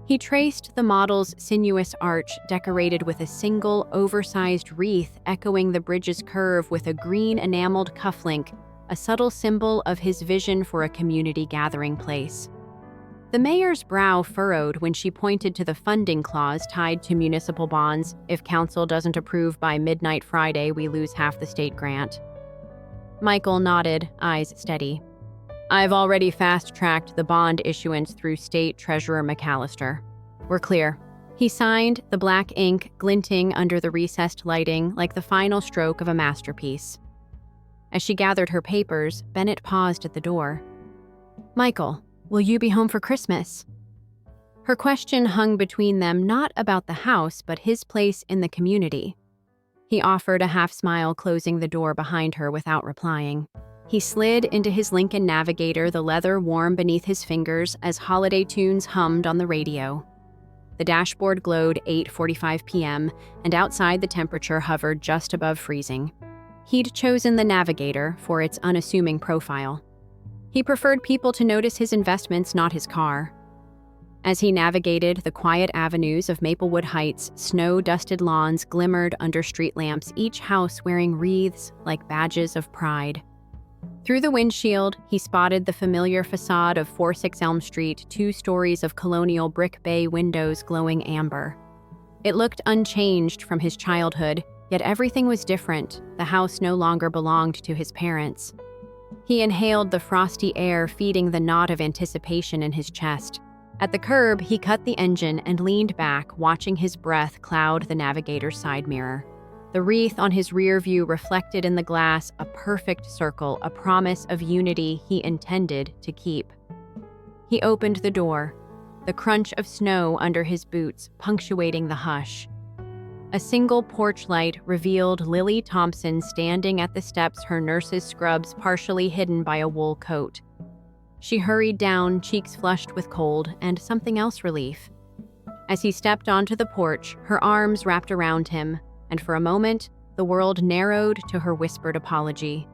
He traced the model's sinuous arch, decorated with a single, oversized wreath echoing the bridge's curve with a green enameled cufflink, a subtle symbol of his vision for a community gathering place. The mayor's brow furrowed when she pointed to the funding clause tied to municipal bonds. "If council doesn't approve by midnight Friday, we lose half the state grant." Michael nodded, eyes steady. "I've already fast-tracked the bond issuance through State Treasurer McAllister. We're clear." He signed, the black ink glinting under the recessed lighting like the final stroke of a masterpiece. As she gathered her papers, Bennett paused at the door. "Michael, will you be home for Christmas?" Her question hung between them, not about the house, but his place in the community. He offered a half-smile, closing the door behind her without replying. He slid into his Lincoln Navigator, the leather warm beneath his fingers as holiday tunes hummed on the radio. The dashboard glowed 8:45 p.m., and outside the temperature hovered just above freezing. He'd chosen the Navigator for its unassuming profile. He preferred people to notice his investments, not his car. As he navigated the quiet avenues of Maplewood Heights, snow-dusted lawns glimmered under street lamps, each house wearing wreaths like badges of pride. Through the windshield, he spotted the familiar facade of 46 Elm Street, 2 stories of colonial brick bay windows glowing amber. It looked unchanged from his childhood, yet everything was different. The house no longer belonged to his parents. He inhaled the frosty air, feeding the knot of anticipation in his chest. At the curb, he cut the engine and leaned back, watching his breath cloud the Navigator's side mirror. The wreath on his rear view reflected in the glass a perfect circle, a promise of unity he intended to keep. He opened the door, the crunch of snow under his boots punctuating the hush. A single porch light revealed Lily Thompson standing at the steps, her nurse's scrubs partially hidden by a wool coat. She hurried down, cheeks flushed with cold and something else relief. As he stepped onto the porch, her arms wrapped around him, and for a moment, the world narrowed to her whispered apology.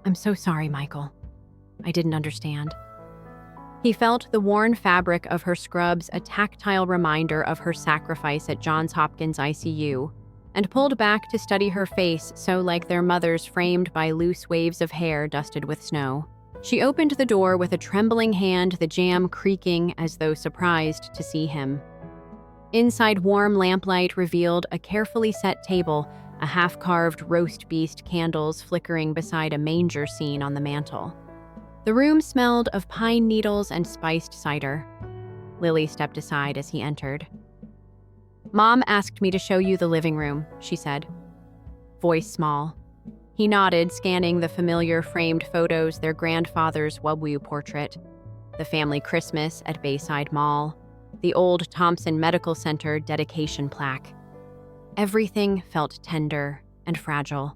"I'm so sorry, Michael. I didn't understand." He felt the worn fabric of her scrubs, a tactile reminder of her sacrifice at Johns Hopkins ICU, and pulled back to study her face so like their mother's, framed by loose waves of hair dusted with snow. She opened the door with a trembling hand, the jamb creaking as though surprised to see him. Inside, warm lamplight revealed a carefully set table, a half-carved roast beast, candles flickering beside a manger scene on the mantel. The room smelled of pine needles and spiced cider. Lily stepped aside as he entered. "Mom asked me to show you the living room," she said. Voice small. He nodded, scanning the familiar framed photos, their grandfather's Wubwu portrait, the family Christmas at Bayside Mall, the old Thompson Medical Center dedication plaque. Everything felt tender and fragile.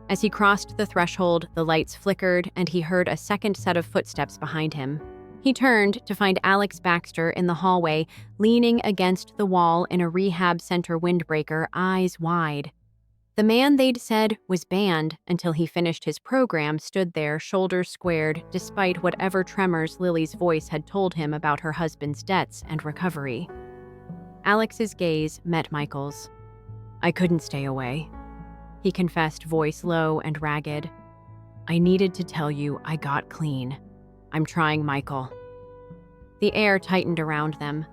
As he crossed the threshold, the lights flickered and he heard a second set of footsteps behind him. He turned to find Alex Baxter in the hallway, leaning against the wall in a rehab center windbreaker, eyes wide. The man they'd said was banned until he finished his program stood there, shoulders squared, despite whatever tremors Lily's voice had told him about her husband's debts and recovery. Alex's gaze met Michael's. "I couldn't stay away," he confessed, voice low and ragged. "I needed to tell you I got clean. I'm trying, Michael." The air tightened around them.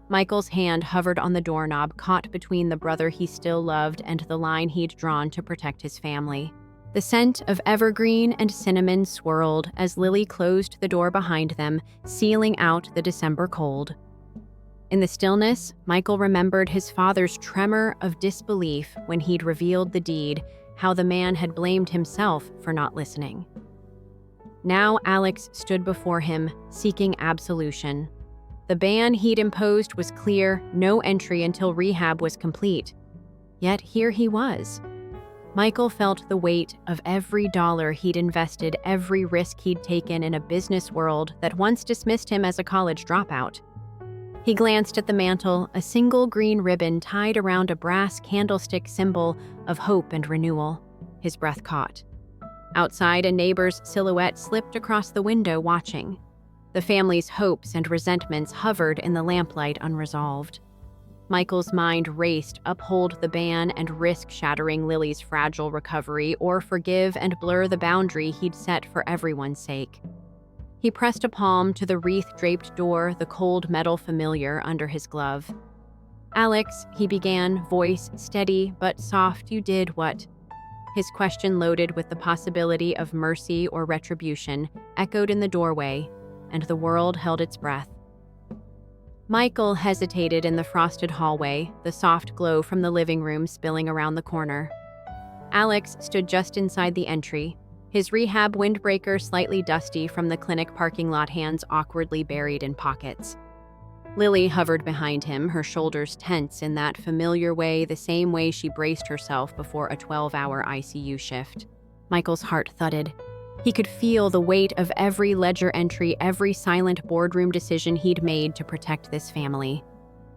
Michael's hand hovered on the doorknob, caught between the brother he still loved and the line he'd drawn to protect his family. The scent of evergreen and cinnamon swirled as Lily closed the door behind them, sealing out the December cold. In the stillness, Michael remembered his father's tremor of disbelief when he'd revealed the deed, how the man had blamed himself for not listening. Now Alex stood before him, seeking absolution. The ban he'd imposed was clear, no entry until rehab was complete. Yet here he was. Michael felt the weight of every dollar he'd invested, every risk he'd taken in a business world that once dismissed him as a college dropout. He glanced at the mantel, a single green ribbon tied around a brass candlestick, symbol of hope and renewal. His breath caught. Outside, a neighbor's silhouette slipped across the window, watching. The family's hopes and resentments hovered in the lamplight, unresolved. Michael's mind raced, uphold the ban and risk shattering Lily's fragile recovery, or forgive and blur the boundary he'd set for everyone's sake. He pressed a palm to the wreath-draped door, the cold metal familiar under his glove. "Alex," he began, voice steady but soft, "you did what?" His question, loaded with the possibility of mercy or retribution, echoed in the doorway, and the world held its breath. Michael hesitated in the frosted hallway, the soft glow from the living room spilling around the corner. Alex stood just inside the entry, his rehab windbreaker slightly dusty from the clinic parking lot, hands awkwardly buried in pockets. Lily hovered behind him, her shoulders tense in that familiar way, the same way she braced herself before a 12-hour ICU shift. Michael's heart thudded. He could feel the weight of every ledger entry, every silent boardroom decision he'd made to protect this family.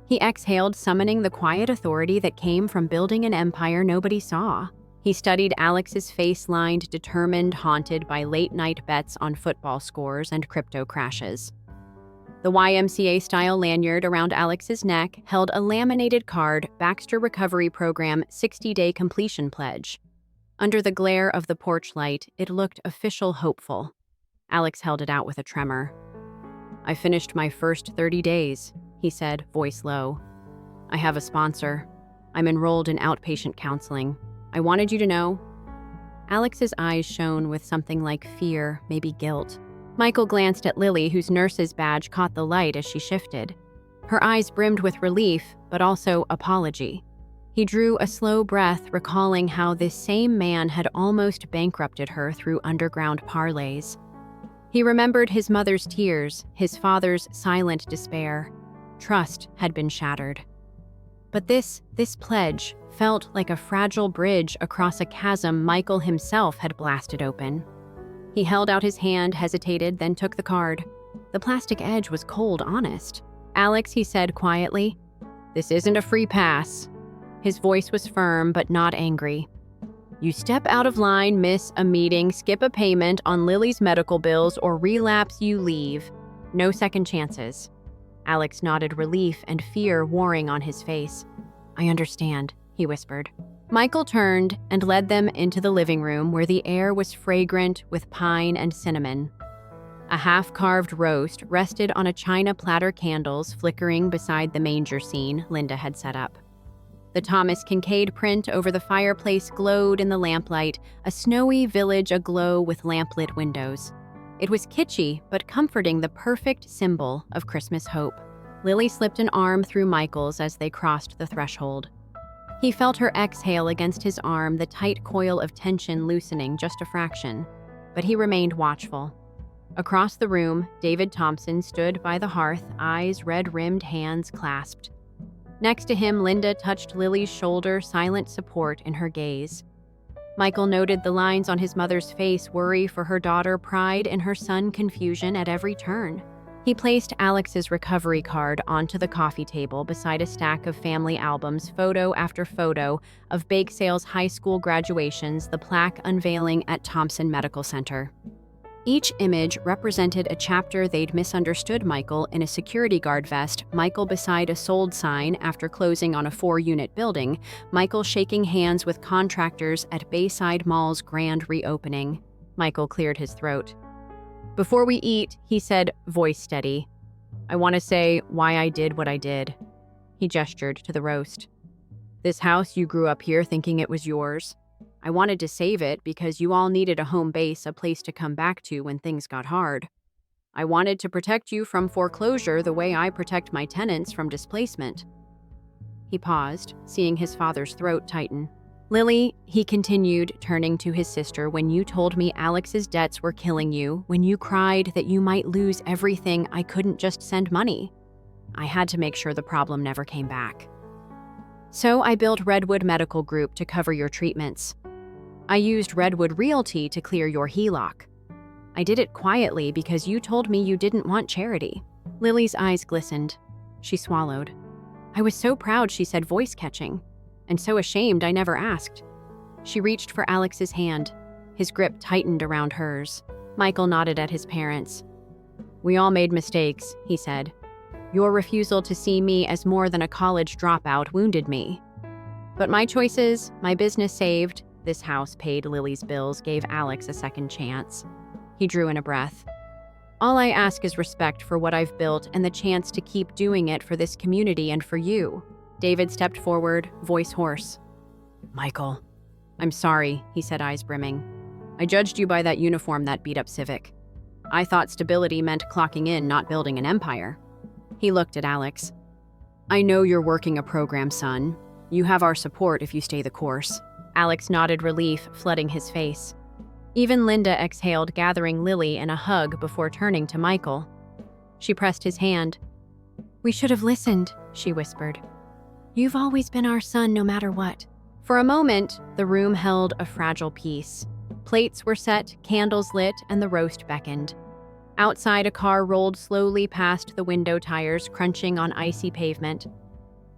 He exhaled, summoning the quiet authority that came from building an empire nobody saw. He studied Alex's face, lined, determined, haunted by late-night bets on football scores and crypto crashes. The YMCA-style lanyard around Alex's neck held a laminated card, Baxter Recovery Program 60-day completion pledge. Under the glare of the porch light, it looked official, hopeful. Alex held it out with a tremor. "I finished my first 30 days, he said, voice low. "I have a sponsor. I'm enrolled in outpatient counseling. I wanted you to know." Alex's eyes shone with something like fear, maybe guilt. Michael glanced at Lily, whose nurse's badge caught the light as she shifted. Her eyes brimmed with relief, but also apology. He drew a slow breath, recalling how this same man had almost bankrupted her through underground parlays. He remembered his mother's tears, his father's silent despair. Trust had been shattered. But this pledge felt like a fragile bridge across a chasm Michael himself had blasted open. He held out his hand, hesitated, then took the card. The plastic edge was cold honest. "Alex," he said quietly, "this isn't a free pass." His voice was firm but not angry. "You step out of line, miss a meeting, skip a payment on Lily's medical bills, or relapse, you leave. No second chances." Alex nodded, relief and fear warring on his face. "I understand," he whispered. Michael turned and led them into the living room where the air was fragrant with pine and cinnamon. A half-carved roast rested on a china platter, candles flickering beside the manger scene Linda had set up. The Thomas Kincaid print over the fireplace glowed in the lamplight, a snowy village aglow with lamplit windows. It was kitschy, but comforting, the perfect symbol of Christmas hope. Lily slipped an arm through Michael's as they crossed the threshold. He felt her exhale against his arm, the tight coil of tension loosening just a fraction. But he remained watchful. Across the room, David Thompson stood by the hearth, eyes red-rimmed, hands clasped. Next to him, Linda touched Lily's shoulder, silent support in her gaze. Michael noted the lines on his mother's face, worry for her daughter, pride in her son, confusion at every turn. He placed Alex's recovery card onto the coffee table beside a stack of family albums, photo after photo of bake sales, high school graduations, the plaque unveiling at Thompson Medical Center. Each image represented a chapter they'd misunderstood: Michael in a security guard vest, Michael beside a sold sign after closing on a 4-unit building, Michael shaking hands with contractors at Bayside Mall's grand reopening. Michael cleared his throat. "Before we eat," he said, voice steady, "I want to say why I did what I did." He gestured to the roast. "This house, you grew up here thinking it was yours. I wanted to save it because you all needed a home base, a place to come back to when things got hard. I wanted to protect you from foreclosure the way I protect my tenants from displacement." He paused, seeing his father's throat tighten. "Lily," he continued, turning to his sister, "when you told me Alex's debts were killing you, when you cried that you might lose everything, I couldn't just send money. I had to make sure the problem never came back. So I built Redwood Medical Group to cover your treatments. I used Redwood Realty to clear your HELOC. I did it quietly because you told me you didn't want charity." Lily's eyes glistened. She swallowed. "I was so proud," she said, voice catching, "and so ashamed I never asked." She reached for Alex's hand. His grip tightened around hers. Michael nodded at his parents. "We all made mistakes," he said. "Your refusal to see me as more than a college dropout wounded me. But my choices, my business saved, this house paid Lily's bills, gave Alex a second chance." He drew in a breath. "All I ask is respect for what I've built and the chance to keep doing it for this community and for you." David stepped forward, voice hoarse. "Michael, I'm sorry," he said, eyes brimming. "I judged you by that uniform, that beat-up Civic. I thought stability meant clocking in, not building an empire." He looked at Alex. "I know you're working a program, son. You have our support if you stay the course." Alex nodded, relief flooding his face. Even Linda exhaled, gathering Lily in a hug before turning to Michael. She pressed his hand. "We should have listened," she whispered. "You've always been our son no matter what." For a moment, the room held a fragile peace. Plates were set, candles lit, and the roast beckoned. Outside, a car rolled slowly past the window, tires crunching on icy pavement.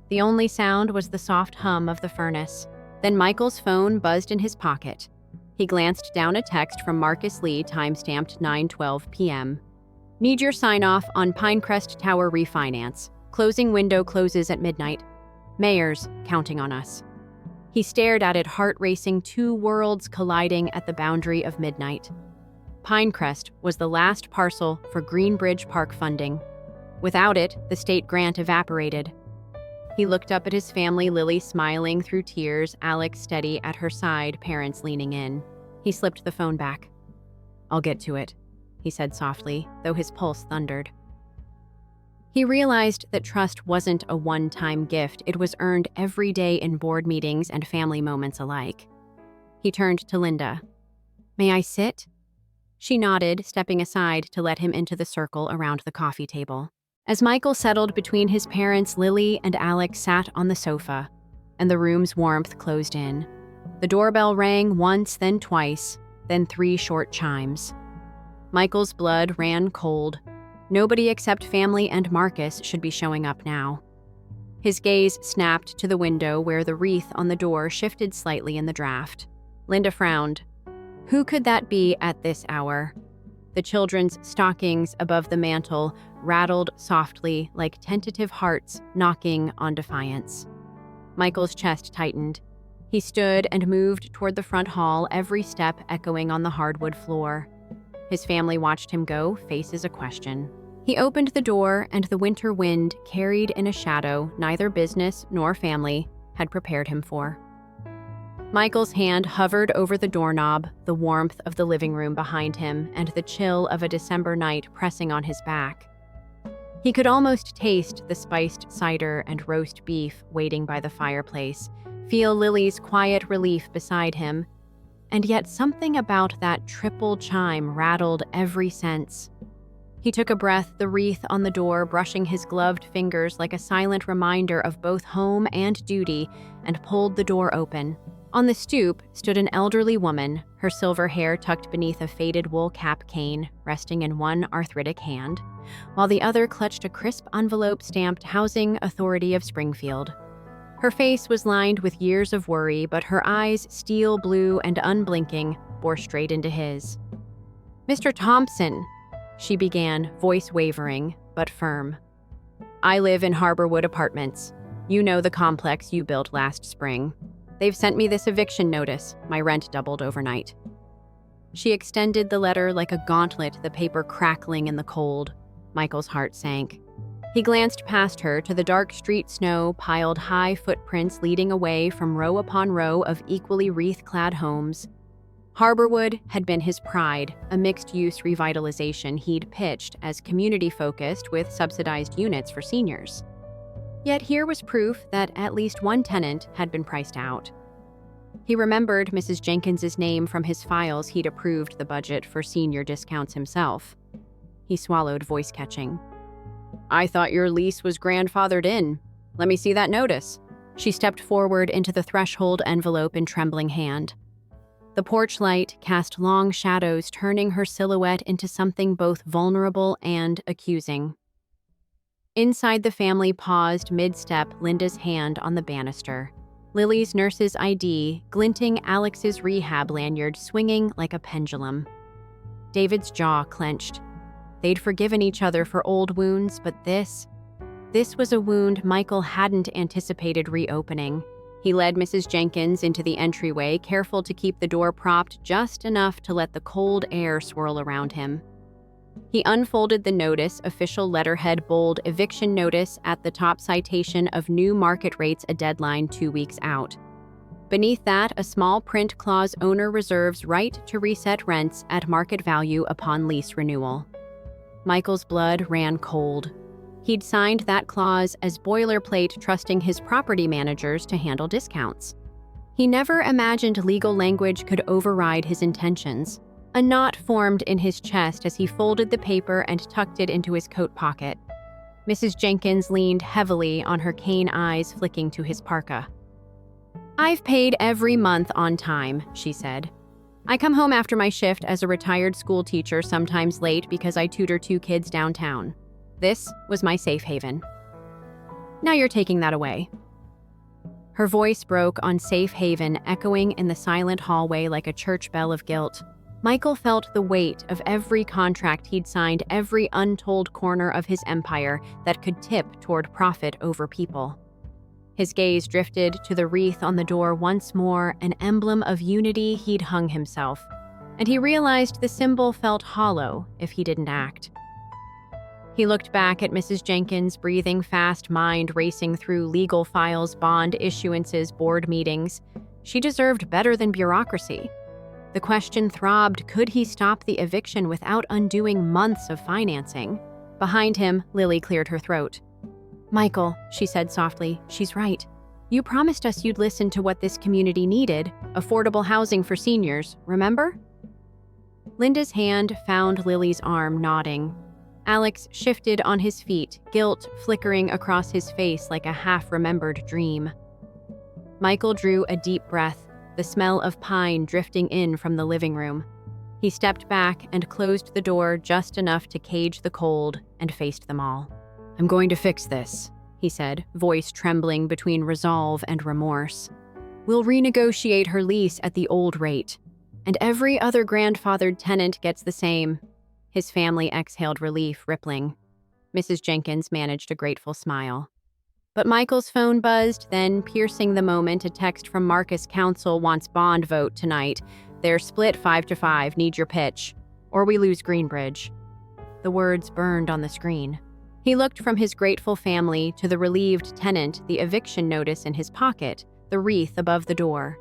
The only sound was the soft hum of the furnace. Then Michael's phone buzzed in his pocket. He glanced down a text from Marcus Lee, time-stamped 9:12 p.m. "Need your sign-off on Pinecrest Tower refinance. Closing window closes at midnight. Mayor's counting on us." He stared at it, heart racing, two worlds colliding at the boundary of midnight. Pinecrest was the last parcel for Greenbridge Park funding. Without it, the state grant evaporated. He looked up at his family, Lily smiling through tears, Alex steady at her side, parents leaning in. He slipped the phone back. "I'll get to it," he said softly, though his pulse thundered. He realized that trust wasn't a one-time gift, it was earned every day in board meetings and family moments alike. He turned to Linda. "May I sit?" She nodded, stepping aside to let him into the circle around the coffee table. As Michael settled between his parents, Lily and Alex sat on the sofa, and the room's warmth closed in. The doorbell rang once, then twice, then 3 short chimes. Michael's blood ran cold. Nobody except family and Marcus should be showing up now. His gaze snapped to the window where the wreath on the door shifted slightly in the draft. Linda frowned. Who could that be at this hour? The children's stockings above the mantel rattled softly like tentative hearts knocking on defiance. Michael's chest tightened. He stood and moved toward the front hall, every step echoing on the hardwood floor. His family watched him go, faces a question. He opened the door, and the winter wind, carried in a shadow neither business nor family had prepared him for. Michael's hand hovered over the doorknob, the warmth of the living room behind him and the chill of a December night pressing on his back. He could almost taste the spiced cider and roast beef waiting by the fireplace, feel Lily's quiet relief beside him, and yet something about that triple chime rattled every sense. He took a breath, the wreath on the door brushing his gloved fingers like a silent reminder of both home and duty, and pulled the door open. On the stoop stood an elderly woman, her silver hair tucked beneath a faded wool cap cane, resting in one arthritic hand, while the other clutched a crisp envelope stamped Housing Authority of Springfield. Her face was lined with years of worry, but her eyes, steel blue and unblinking, bore straight into his. "Mr. Thompson," she began, voice wavering, but firm. "I live in Harborwood Apartments. You know the complex you built last spring. They've sent me this eviction notice. My rent doubled overnight." She extended the letter like a gauntlet, the paper crackling in the cold. Michael's heart sank. He glanced past her to the dark street snow, piled high footprints leading away from row upon row of equally wreath-clad homes. Harborwood had been his pride, a mixed-use revitalization he'd pitched as community-focused with subsidized units for seniors. Yet here was proof that at least one tenant had been priced out. He remembered Mrs. Jenkins's name from his files. He'd approved the budget for senior discounts himself. He swallowed, voice catching. "I thought your lease was grandfathered in. Let me see that notice." She stepped forward into the threshold envelope in trembling hand. The porch light cast long shadows, turning her silhouette into something both vulnerable and accusing. Inside, the family paused mid-step, Linda's hand on the banister. Lily's nurse's ID, glinting, Alex's rehab lanyard swinging like a pendulum. David's jaw clenched. They'd forgiven each other for old wounds, but this was a wound Michael hadn't anticipated reopening. He led Mrs. Jenkins into the entryway, careful to keep the door propped just enough to let the cold air swirl around him. He unfolded the notice, official letterhead bold, eviction notice at the top, citation of new market rates, a deadline 2 weeks out. Beneath that, a small print clause, owner reserves right to reset rents at market value upon lease renewal. Michael's blood ran cold. He'd signed that clause as boilerplate, trusting his property managers to handle discounts. He never imagined legal language could override his intentions. A knot formed in his chest as he folded the paper and tucked it into his coat pocket. Mrs. Jenkins leaned heavily on her cane, eyes flicking to his parka. "I've paid every month on time," she said. "I come home after my shift as a retired school teacher, sometimes late because I tutor 2 kids downtown. This was my safe haven. Now you're taking that away." Her voice broke on safe haven, echoing in the silent hallway like a church bell of guilt. Michael felt the weight of every contract he'd signed, every untold corner of his empire that could tip toward profit over people. His gaze drifted to the wreath on the door once more, an emblem of unity he'd hung himself, and he realized the symbol felt hollow if he didn't act. He looked back at Mrs. Jenkins, breathing fast, mind racing through legal files, bond issuances, board meetings. She deserved better than bureaucracy. The question throbbed, could he stop the eviction without undoing months of financing? Behind him, Lily cleared her throat. "Michael," she said softly, "she's right. You promised us you'd listen to what this community needed, affordable housing for seniors, remember?" Linda's hand found Lily's arm, nodding. Alex shifted on his feet, guilt flickering across his face like a half-remembered dream. Michael drew a deep breath, the smell of pine drifting in from the living room. He stepped back and closed the door just enough to cage the cold and faced them all. "I'm going to fix this," he said, voice trembling between resolve and remorse. "We'll renegotiate her lease at the old rate. And every other grandfathered tenant gets the same." His family exhaled relief, rippling. Mrs. Jenkins managed a grateful smile. But Michael's phone buzzed, then, piercing the moment, a text from Marcus Council wants bond vote tonight. They're split 5-5, need your pitch. Or we lose Greenbridge. The words burned on the screen. He looked from his grateful family to the relieved tenant, the eviction notice in his pocket, the wreath above the door.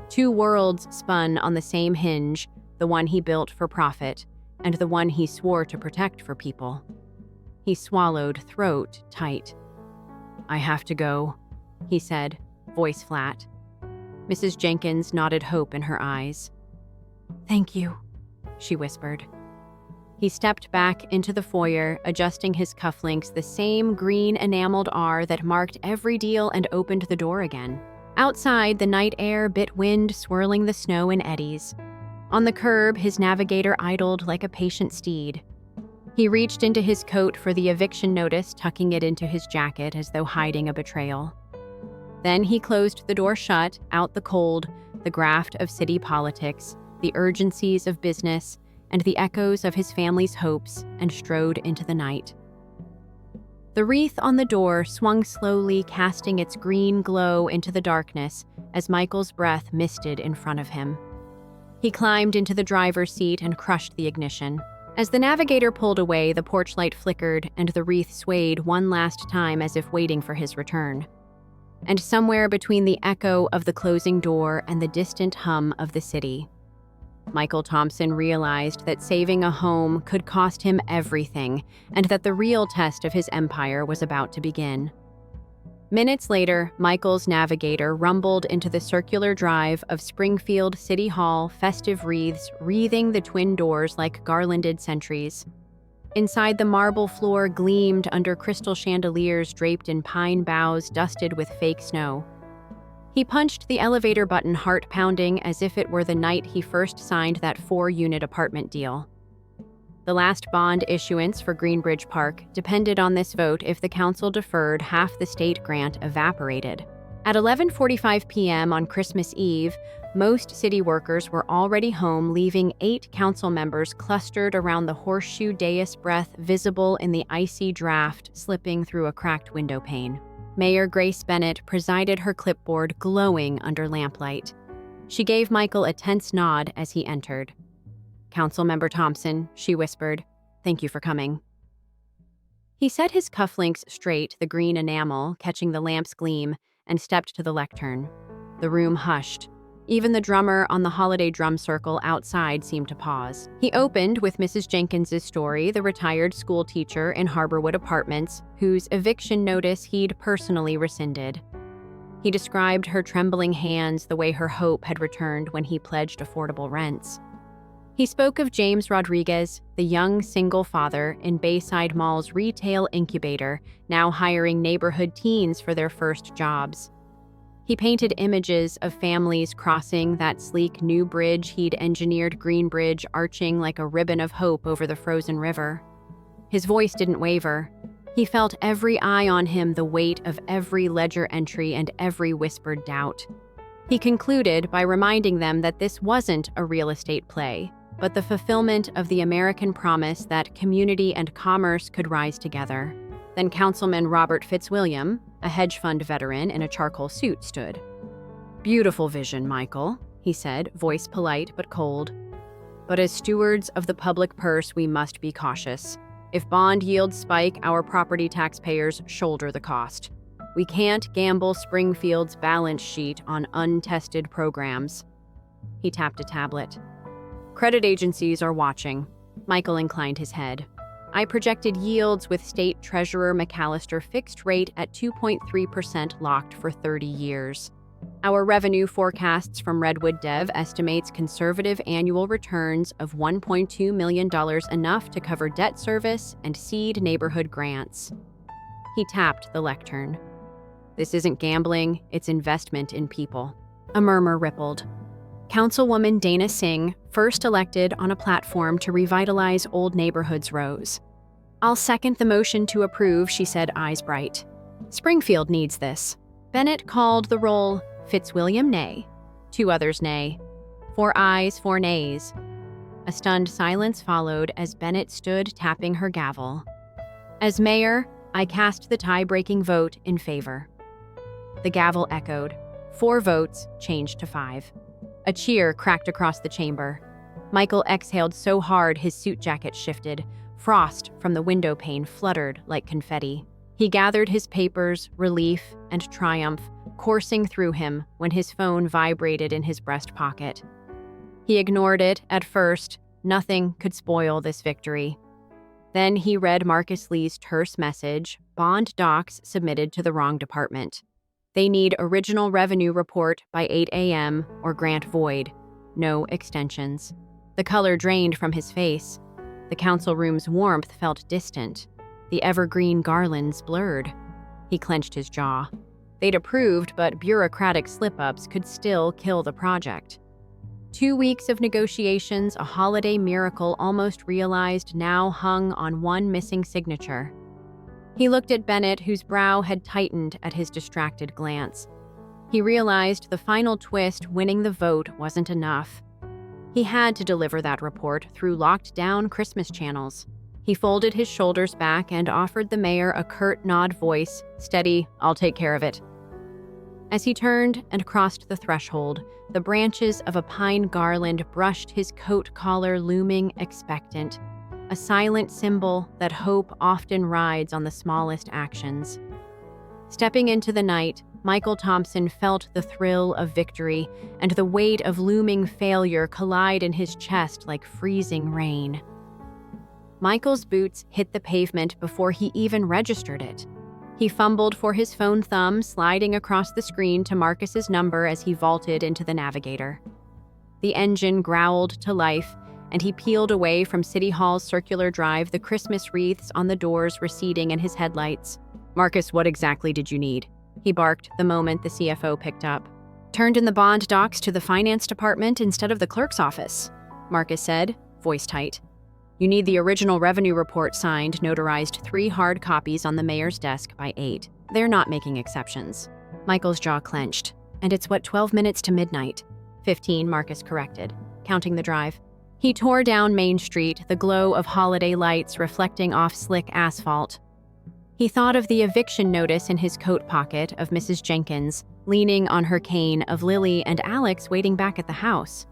Two worlds spun on the same hinge, the one he built for profit, and the one he swore to protect for people. He swallowed, throat tight. "I have to go," he said, voice flat. Mrs. Jenkins nodded hope in her eyes. "Thank you," she whispered. He stepped back into the foyer, adjusting his cufflinks, the same green enameled R that marked every deal, and opened the door again. Outside, the night air bit wind, swirling the snow in eddies. On the curb, his navigator idled like a patient steed. He reached into his coat for the eviction notice, tucking it into his jacket as though hiding a betrayal. Then he closed the door shut, out the cold, the graft of city politics, the urgencies of business, and the echoes of his family's hopes, and strode into the night. The wreath on the door swung slowly, casting its green glow into the darkness as Michael's breath misted in front of him. He climbed into the driver's seat and crushed the ignition. As the navigator pulled away, the porch light flickered and the wreath swayed one last time as if waiting for his return. And somewhere between the echo of the closing door and the distant hum of the city, Michael Thompson realized that saving a home could cost him everything, and that the real test of his empire was about to begin. Minutes later, Michael's navigator rumbled into the circular drive of Springfield City Hall, festive wreaths wreathing the twin doors like garlanded sentries. Inside, the marble floor gleamed under crystal chandeliers draped in pine boughs dusted with fake snow. He punched the elevator button, heart pounding, as if it were the night he first signed that 4-unit apartment deal. The last bond issuance for Greenbridge Park depended on this vote. If the council deferred, half the state grant evaporated. At 11:45 p.m. on Christmas Eve, most city workers were already home, leaving 8 council members clustered around the horseshoe dais, breath visible in the icy draft slipping through a cracked window pane. Mayor Grace Bennett presided, her clipboard glowing under lamplight. She gave Michael a tense nod as he entered. "Councilmember Thompson," she whispered, "thank you for coming." He set his cufflinks straight, the green enamel catching the lamp's gleam, and stepped to the lectern. The room hushed. Even the drummer on the holiday drum circle outside seemed to pause. He opened with Mrs. Jenkins's story, the retired school teacher in Harborwood Apartments, whose eviction notice he'd personally rescinded. He described her trembling hands, the way her hope had returned when he pledged affordable rents. He spoke of James Rodriguez, the young single father in Bayside Mall's retail incubator, now hiring neighborhood teens for their first jobs. He painted images of families crossing that sleek new bridge he'd engineered, Greenbridge arching like a ribbon of hope over the frozen river. His voice didn't waver. He felt every eye on him, the weight of every ledger entry and every whispered doubt. He concluded by reminding them that this wasn't a real estate play, but the fulfillment of the American promise that community and commerce could rise together. Then Councilman Robert Fitzwilliam, a hedge fund veteran in a charcoal suit, stood. "Beautiful vision, Michael," he said, voice polite but cold. "But as stewards of the public purse, we must be cautious. If bond yields spike, our property taxpayers shoulder the cost. We can't gamble Springfield's balance sheet on untested programs." He tapped a tablet. "Credit agencies are watching." Michael inclined his head. I projected yields with State Treasurer McAllister fixed rate at 2.3% locked for 30 years. Our revenue forecasts from Redwood Dev estimates conservative annual returns of $1.2 million, enough to cover debt service and seed neighborhood grants. He tapped the lectern. This isn't gambling, it's investment in people. A murmur rippled. Councilwoman Dana Singh, first elected on a platform to revitalize old neighborhoods, rose. I'll second the motion to approve, she said, eyes bright. Springfield needs this. Bennett called the roll. Fitzwilliam, nay. 2 others, nay. 4 ayes, 4 nays. A stunned silence followed as Bennett stood tapping her gavel. As mayor, I cast the tie-breaking vote in favor. The gavel echoed. 4 votes changed to 5. A cheer cracked across the chamber. Michael exhaled so hard his suit jacket shifted. Frost from the window pane fluttered like confetti. He gathered his papers, relief and triumph coursing through him when his phone vibrated in his breast pocket. He ignored it at first. Nothing could spoil this victory. Then he read Marcus Lee's terse message: bond docs submitted to the wrong department. They need original revenue report by 8 a.m. or grant void. No extensions. The color drained from his face. The council room's warmth felt distant. The evergreen garlands blurred. He clenched his jaw. They'd approved, but bureaucratic slip-ups could still kill the project. 2 weeks of negotiations, a holiday miracle almost realized, now hung on one missing signature. He looked at Bennett, whose brow had tightened at his distracted glance. He realized the final twist, winning the vote, wasn't enough. He had to deliver that report through locked-down Christmas channels. He folded his shoulders back and offered the mayor a curt nod voice. Steady, I'll take care of it. As he turned and crossed the threshold, the branches of a pine garland brushed his coat collar, looming expectant, a silent symbol that hope often rides on the smallest actions. Stepping into the night, Michael Thompson felt the thrill of victory and the weight of looming failure collide in his chest like freezing rain. Michael's boots hit the pavement before he even registered it. He fumbled for his phone thumb, sliding across the screen to Marcus's number as he vaulted into the navigator. The engine growled to life, and he peeled away from City Hall's circular drive, the Christmas wreaths on the doors receding in his headlights. Marcus, what exactly did you need? He barked the moment the CFO picked up. Turned in the bond docs to the finance department instead of the clerk's office, Marcus said, voice tight. You need the original revenue report signed, notarized, 3 hard copies on the mayor's desk by 8. They're not making exceptions. Michael's jaw clenched. And it's 12 minutes to midnight. 15, Marcus corrected, counting the drive. He tore down Main Street, the glow of holiday lights reflecting off slick asphalt. He thought of the eviction notice in his coat pocket, of Mrs. Jenkins, leaning on her cane, of Lily and Alex waiting back at the house.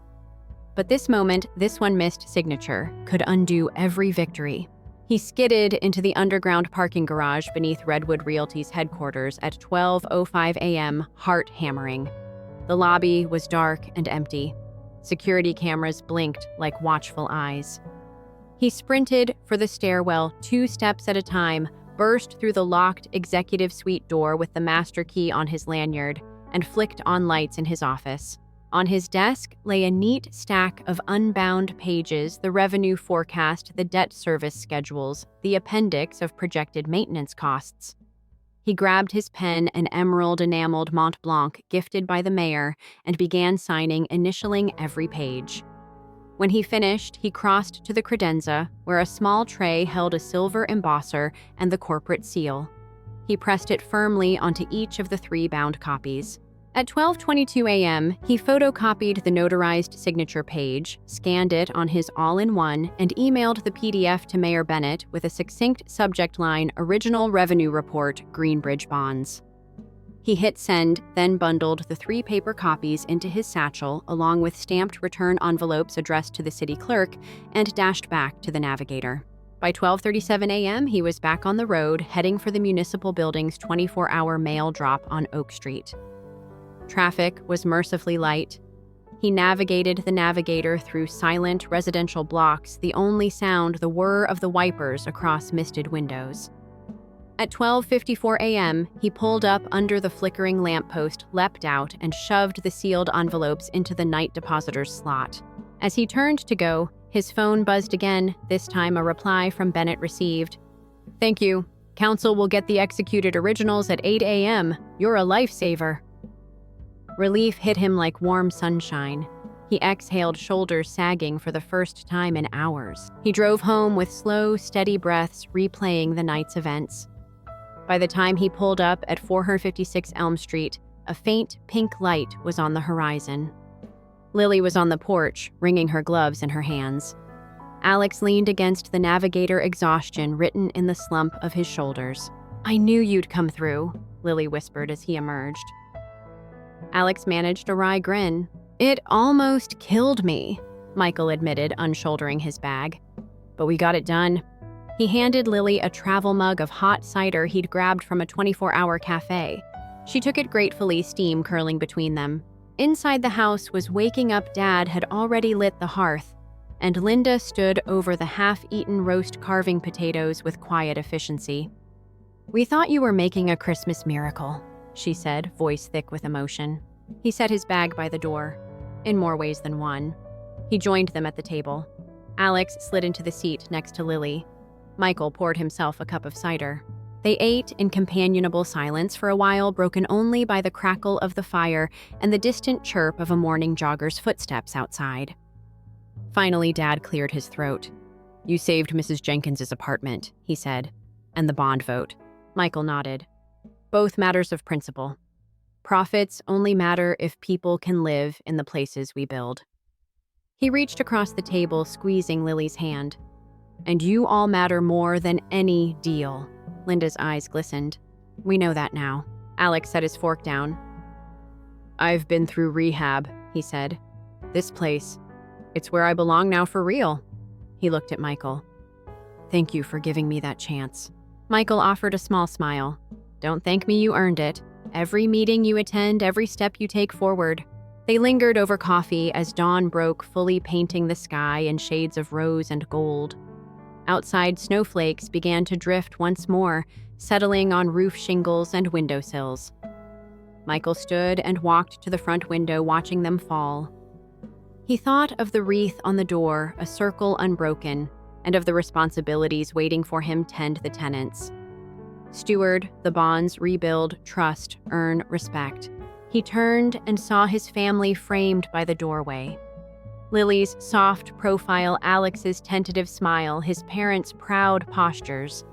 But this moment, this one missed signature, could undo every victory. He skidded into the underground parking garage beneath Redwood Realty's headquarters at 12:05 a.m., heart hammering. The lobby was dark and empty. Security cameras blinked like watchful eyes. He sprinted for the stairwell, 2 steps at a time, burst through the locked executive suite door with the master key on his lanyard, and flicked on lights in his office. On his desk lay a neat stack of unbound pages, the revenue forecast, the debt service schedules, the appendix of projected maintenance costs. He grabbed his pen, an emerald enameled Mont Blanc gifted by the mayor, and began signing, initialing every page. When he finished, he crossed to the credenza, where a small tray held a silver embosser and the corporate seal. He pressed it firmly onto each of the 3 bound copies. At 12:22 a.m., he photocopied the notarized signature page, scanned it on his all-in-one, and emailed the PDF to Mayor Bennett with a succinct subject line, Original Revenue Report, Greenbridge Bonds. He hit send, then bundled the 3 paper copies into his satchel, along with stamped return envelopes addressed to the city clerk, and dashed back to the navigator. By 12:37 a.m., he was back on the road, heading for the municipal building's 24-hour mail drop on Oak Street. Traffic was mercifully light. He navigated the navigator through silent residential blocks, the only sound the whir of the wipers across misted windows. At 12:54 a.m., he pulled up under the flickering lamppost, leapt out, and shoved the sealed envelopes into the night depositor's slot. As he turned to go, his phone buzzed again, this time a reply from Bennett received. "Thank you. Council will get the executed originals at 8 a.m. You're a lifesaver." Relief hit him like warm sunshine. He exhaled, shoulders sagging for the first time in hours. He drove home with slow, steady breaths, replaying the night's events. By the time he pulled up at 456 Elm Street, a faint pink light was on the horizon. Lily was on the porch, wringing her gloves in her hands. Alex leaned against the navigator, exhaustion written in the slump of his shoulders. "I knew you'd come through," Lily whispered as he emerged. Alex managed a wry grin. "It almost killed me," Michael admitted, unshouldering his bag. "But we got it done." He handed Lily a travel mug of hot cider he'd grabbed from a 24-hour cafe. She took it gratefully, steam curling between them. Inside the house was waking up. Dad had already lit the hearth, and Linda stood over the half-eaten roast carving potatoes with quiet efficiency. "We thought you were making a Christmas miracle," she said, voice thick with emotion. He set his bag by the door, in more ways than one. He joined them at the table. Alex slid into the seat next to Lily. Michael poured himself a cup of cider. They ate in companionable silence for a while, broken only by the crackle of the fire and the distant chirp of a morning jogger's footsteps outside. Finally, Dad cleared his throat. "You saved Mrs. Jenkins's apartment," he said. "And the bond vote." Michael nodded. "Both matters of principle. Profits only matter if people can live in the places we build." He reached across the table, squeezing Lily's hand. "And you all matter more than any deal." Linda's eyes glistened. "We know that now." Alex set his fork down. "I've been through rehab," he said. "This place, it's where I belong now for real." He looked at Michael. "Thank you for giving me that chance." Michael offered a small smile. "Don't thank me, you earned it. Every meeting you attend, every step you take forward." They lingered over coffee as dawn broke, fully painting the sky in shades of rose and gold. Outside, snowflakes began to drift once more, settling on roof shingles and windowsills. Michael stood and walked to the front window, watching them fall. He thought of the wreath on the door, a circle unbroken, and of the responsibilities waiting for him tend the tenants. Steward the bonds, rebuild, trust, earn respect. He turned and saw his family framed by the doorway. Lily's soft profile, Alex's tentative smile, his parents' proud postures.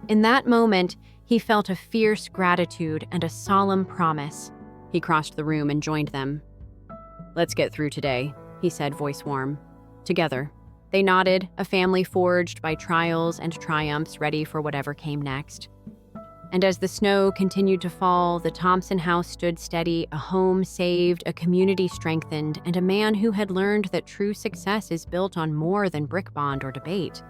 In that moment, he felt a fierce gratitude and a solemn promise. He crossed the room and joined them. "Let's get through today," he said, voice warm. "Together." They nodded, a family forged by trials and triumphs, ready for whatever came next. And as the snow continued to fall, the Thompson house stood steady, a home saved, a community strengthened, and a man who had learned that true success is built on more than brick bond or debate.